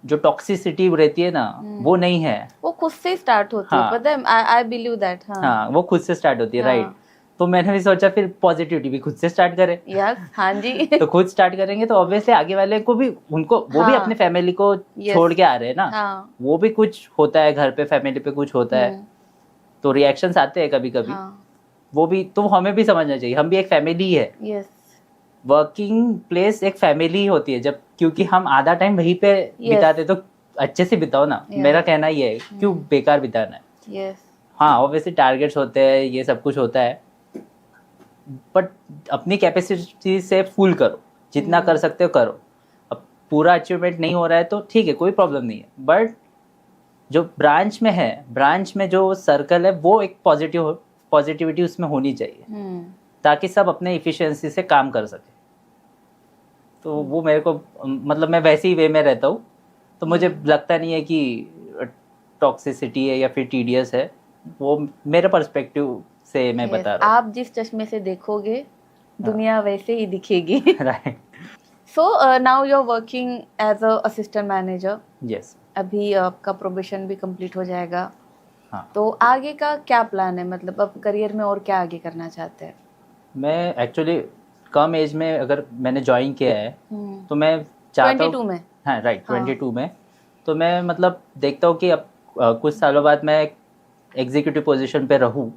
जो टॉक्सिसिटी रहती है ना वो नहीं है, वो खुद से स्टार्ट होती है। पता है, आई बिलीव दैट। हाँ, वो खुद से स्टार्ट होती है। राइट। तो मैंने भी सोचा फिर पॉजिटिविटी भी खुद से स्टार्ट करें। यस, हाँ जी। तो खुद स्टार्ट करेंगे तो ऑब्वियसली आगे वाले को भी, उनको वो भी अपने फैमिली को छोड़ के आ रहे हैं ना, वो भी कुछ होता है घर पे, फैमिली पे कुछ होता है, तो रिएक्शंस आते हैं कभी कभी, वो भी तो हमें भी समझना चाहिए, हम भी एक फैमिली है। वर्किंग प्लेस एक फैमिली होती है, जब क्योंकि हम आधा टाइम वहीं पे बिताते, तो अच्छे से बिताओ ना। मेरा कहना ये है, क्यों बेकार बिताना है। हाँ, ऑब्वियसली टारगेट्स होते हैं, ये सब कुछ होता है, बट अपनी कैपेसिटी से फुल करो, जितना कर सकते हो करो। अब पूरा अचीवमेंट नहीं हो रहा है तो ठीक है, कोई प्रॉब्लम नहीं है, बट जो ब्रांच में है, ब्रांच में जो सर्कल है, वो एक पॉजिटिविटी उसमें होनी चाहिए, ताकि सब अपने इफिशिएंसी से काम कर सके। तो वो मेरे को, मतलब मैं वैसे ही वे में रहता हूँ, तो मुझे लगता नहीं है कि टॉक्सिसिटी है या फिर टीडियस है, वो मेरे पर्सपेक्टिव से मैं बता रहा हूँ। आप जिस चश्मे से देखोगे दुनिया वैसे ही दिखेगी। Right. So now you are working as a assistant manager. Yes. अभी आपका प्रोबेशन भी कंप्लीट हो जाएगा, हाँ। तो आगे का क्या प्लान है, मतलब अब करियर में और क्या आगे करना चाहते हैं? मैं एक्चुअली कम एज में अगर मैंने ज्वाइन किया है तो मैं चाहता 22 में? हाँ राइट, हाँ। 22 में। तो मैं मतलब देखता हूँ कि अब कुछ सालों बाद मैं एग्जीक्यूटिव पोजीशन पे रहूँ,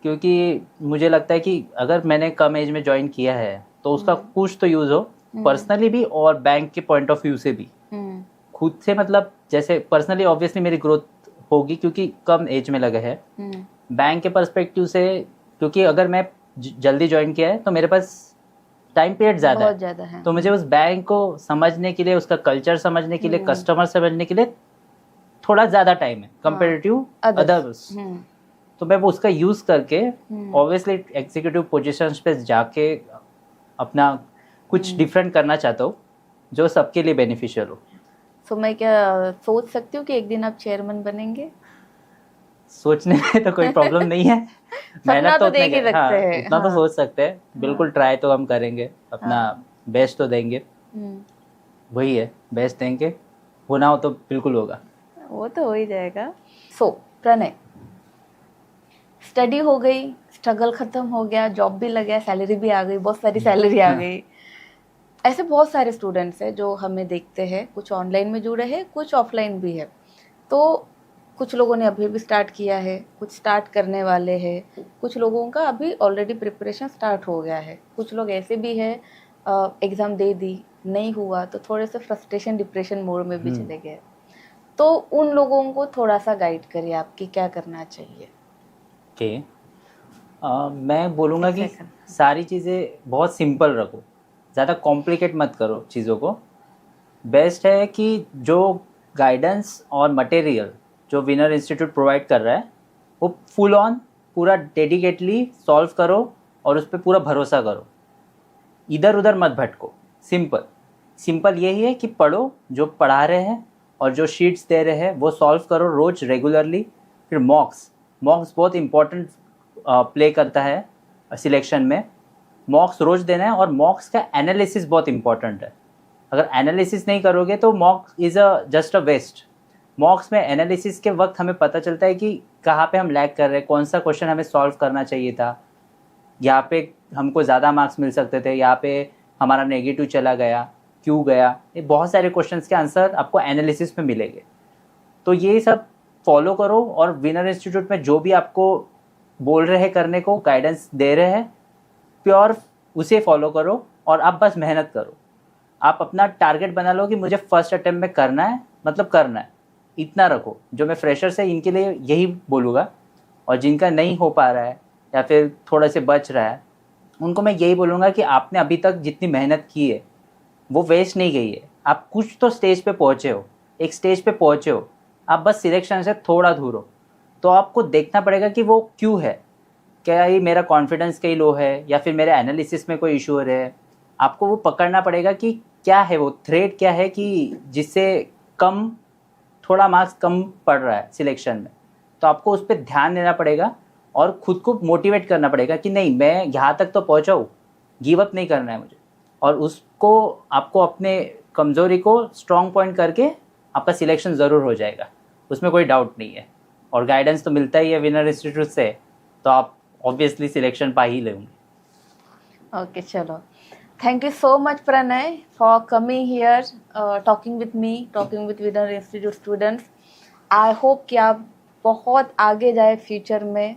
क्योंकि मुझे लगता है कि अगर मैंने कम एज में ज्वाइन किया है तो उसका कुछ तो यूज़ हो, पर्सनली भी और बैंक के पॉइंट ऑफ व्यू से भी। खुद से मतलब जैसे पर्सनली ऑब्वियसली मेरी ग्रोथ होगी क्योंकि कम एज में लगा है। बैंक के पर्सपेक्टिव से क्योंकि अगर मैं जल्दी ज्वाइन किया है तो मेरे पास टाइम पीरियड ज़्यादा है, तो मुझे उस बैंक को समझने के लिए, उसका कल्चर समझने के लिए, कस्टमर समझने के लिए थोड़ा ज़्यादा टाइम है कंपेरेटिव अदर्स। तो मैं वो उसका यूज़ करके ऑब्वियसली एग्जीक्यूटिव पोजीशंस पे जाके अपना कुछ डिफरेंट करना चाहता हूँ जो सबके लिए बेनिफिशियल हो। तो मैं क्या सोच सकती हूँ कि एक दिन आप चेयरमैन बनेंगे? सोचने में तो कोई प्रॉब्लम नहीं है। सपना तो देख ही सकते हाँ, हैं। इतना तो सोच सकते हैं, बिल्कुल ट्राई तो हम करेंगे, अपना बेस्ट तो देंगे। वही है, बेस्ट देंगे, होना हो तो बिल्कुल होगा। वो तो हो ही जाएगा। सो प्रणय, स्टडी हो गई, स्ट्रगल खत्म हो गया, जॉब भी लग गया, सैलरी भी आ गई, बहुत सारी सैलरी आ गई। ऐसे बहुत सारे स्टूडेंट्स हैं जो हमें देखते हैं, कुछ ऑनलाइन में जुड़े हैं, कुछ ऑफलाइन भी है। तो कुछ लोगों ने अभी भी स्टार्ट किया है, कुछ स्टार्ट करने वाले हैं, कुछ लोगों का अभी ऑलरेडी प्रिपरेशन स्टार्ट हो गया है, कुछ लोग ऐसे भी है एग्ज़ाम दे दी, नहीं हुआ तो थोड़े से फ्रस्ट्रेशन डिप्रेशन मोड में भी चले गए। तो उन लोगों को थोड़ा सा गाइड करिए, आपकी क्या करना चाहिए? ओके, मैं बोलूँगा कि सारी चीज़ें बहुत सिंपल रखो, ज़्यादा कॉम्प्लिकेट मत करो चीज़ों को। बेस्ट है कि जो गाइडेंस और मटेरियल जो विनर इंस्टीट्यूट प्रोवाइड कर रहा है वो फुल ऑन पूरा डेडिकेटली सॉल्व करो और उस पर पूरा भरोसा करो, इधर उधर मत भटको। सिंपल यही है कि पढ़ो जो पढ़ा रहे हैं और जो शीट्स दे रहे हैं वो सॉल्व करो रोज रेगुलरली। फिर मॉक्स बहुत इंपॉर्टेंट प्ले करता है सिलेक्शन में। मॉक्स रोज देना है और मॉक्स का एनालिसिस बहुत इंपॉर्टेंट है। अगर एनालिसिस नहीं करोगे तो mock is just a waste. Mocks में एनालिसिस के वक्त हमें पता चलता है कि कहाँ पे हम लैग कर रहे हैं, कौन सा क्वेश्चन हमें सॉल्व करना चाहिए था, यहाँ पे हमको ज़्यादा मार्क्स मिल सकते थे, यहाँ पे हमारा नेगेटिव चला गया, क्यों गया। ये बहुत सारे क्वेश्चंस के आंसर आपको एनालिसिस में मिलेंगे। तो ये सब फॉलो करो और विनर इंस्टीट्यूट में जो भी आपको बोल रहे हैं करने को, गाइडेंस दे रहे हैं, प्योर उसे फॉलो करो और आप बस मेहनत करो। आप अपना टारगेट बना लो कि मुझे फर्स्ट अटेम्प्ट में करना है, मतलब करना है, इतना रखो। जो मैं फ्रेशर्स है इनके लिए यही बोलूँगा, और जिनका नहीं हो पा रहा है या फिर थोड़ा से बच रहा है उनको मैं यही बोलूँगा कि आपने अभी तक जितनी मेहनत की है वो वेस्ट नहीं गई है। आप कुछ तो स्टेज पे पहुँचे हो, एक स्टेज पे पहुँचे हो, आप बस सिलेक्शन से थोड़ा दूर हो। तो आपको देखना पड़ेगा कि वो क्यों है, क्या ये मेरा कॉन्फिडेंस कहीं लो है या फिर मेरे एनालिसिस में कोई इशू है। आपको वो पकड़ना पड़ेगा कि क्या है वो थ्रेड, क्या है कि जिससे थोड़ा मार्क्स कम पड़ रहा है सिलेक्शन में। तो आपको उस पर ध्यान देना पड़ेगा और ख़ुद को मोटिवेट करना पड़ेगा कि नहीं, मैं यहाँ तक तो पहुँचा हूँ, गिव अप नहीं करना है मुझे। और उसको आपको अपने कमज़ोरी को स्ट्रॉन्ग पॉइंट करके आपका सिलेक्शन ज़रूर हो जाएगा, उसमें कोई डाउट नहीं है। और गाइडेंस तो मिलता ही है विनर इंस्टीट्यूट से, तो आप ऑब्वियसली सिलेक्शन पा ही लेंगे। ओके, चलो, thank you so much Pranay for coming here, talking with me, talking with winner institute students. I hope कि आप बहुत आगे जाए फ्यूचर में।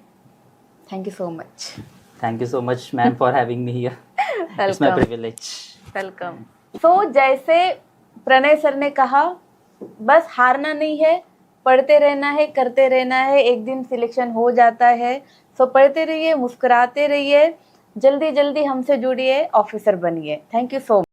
Thank you so much. Thank you so much ma'am for having me here. It's my privilege. Welcome. So जैसे Pranay sir ने कहा, बस हारना नहीं है, पढ़ते रहना है, करते रहना है, एक दिन सिलेक्शन हो जाता है। सो पढ़ते रहिए, मुस्कुराते रहिए, जल्दी जल्दी हमसे जुड़िए, ऑफिसर बनिए। Thank you so much.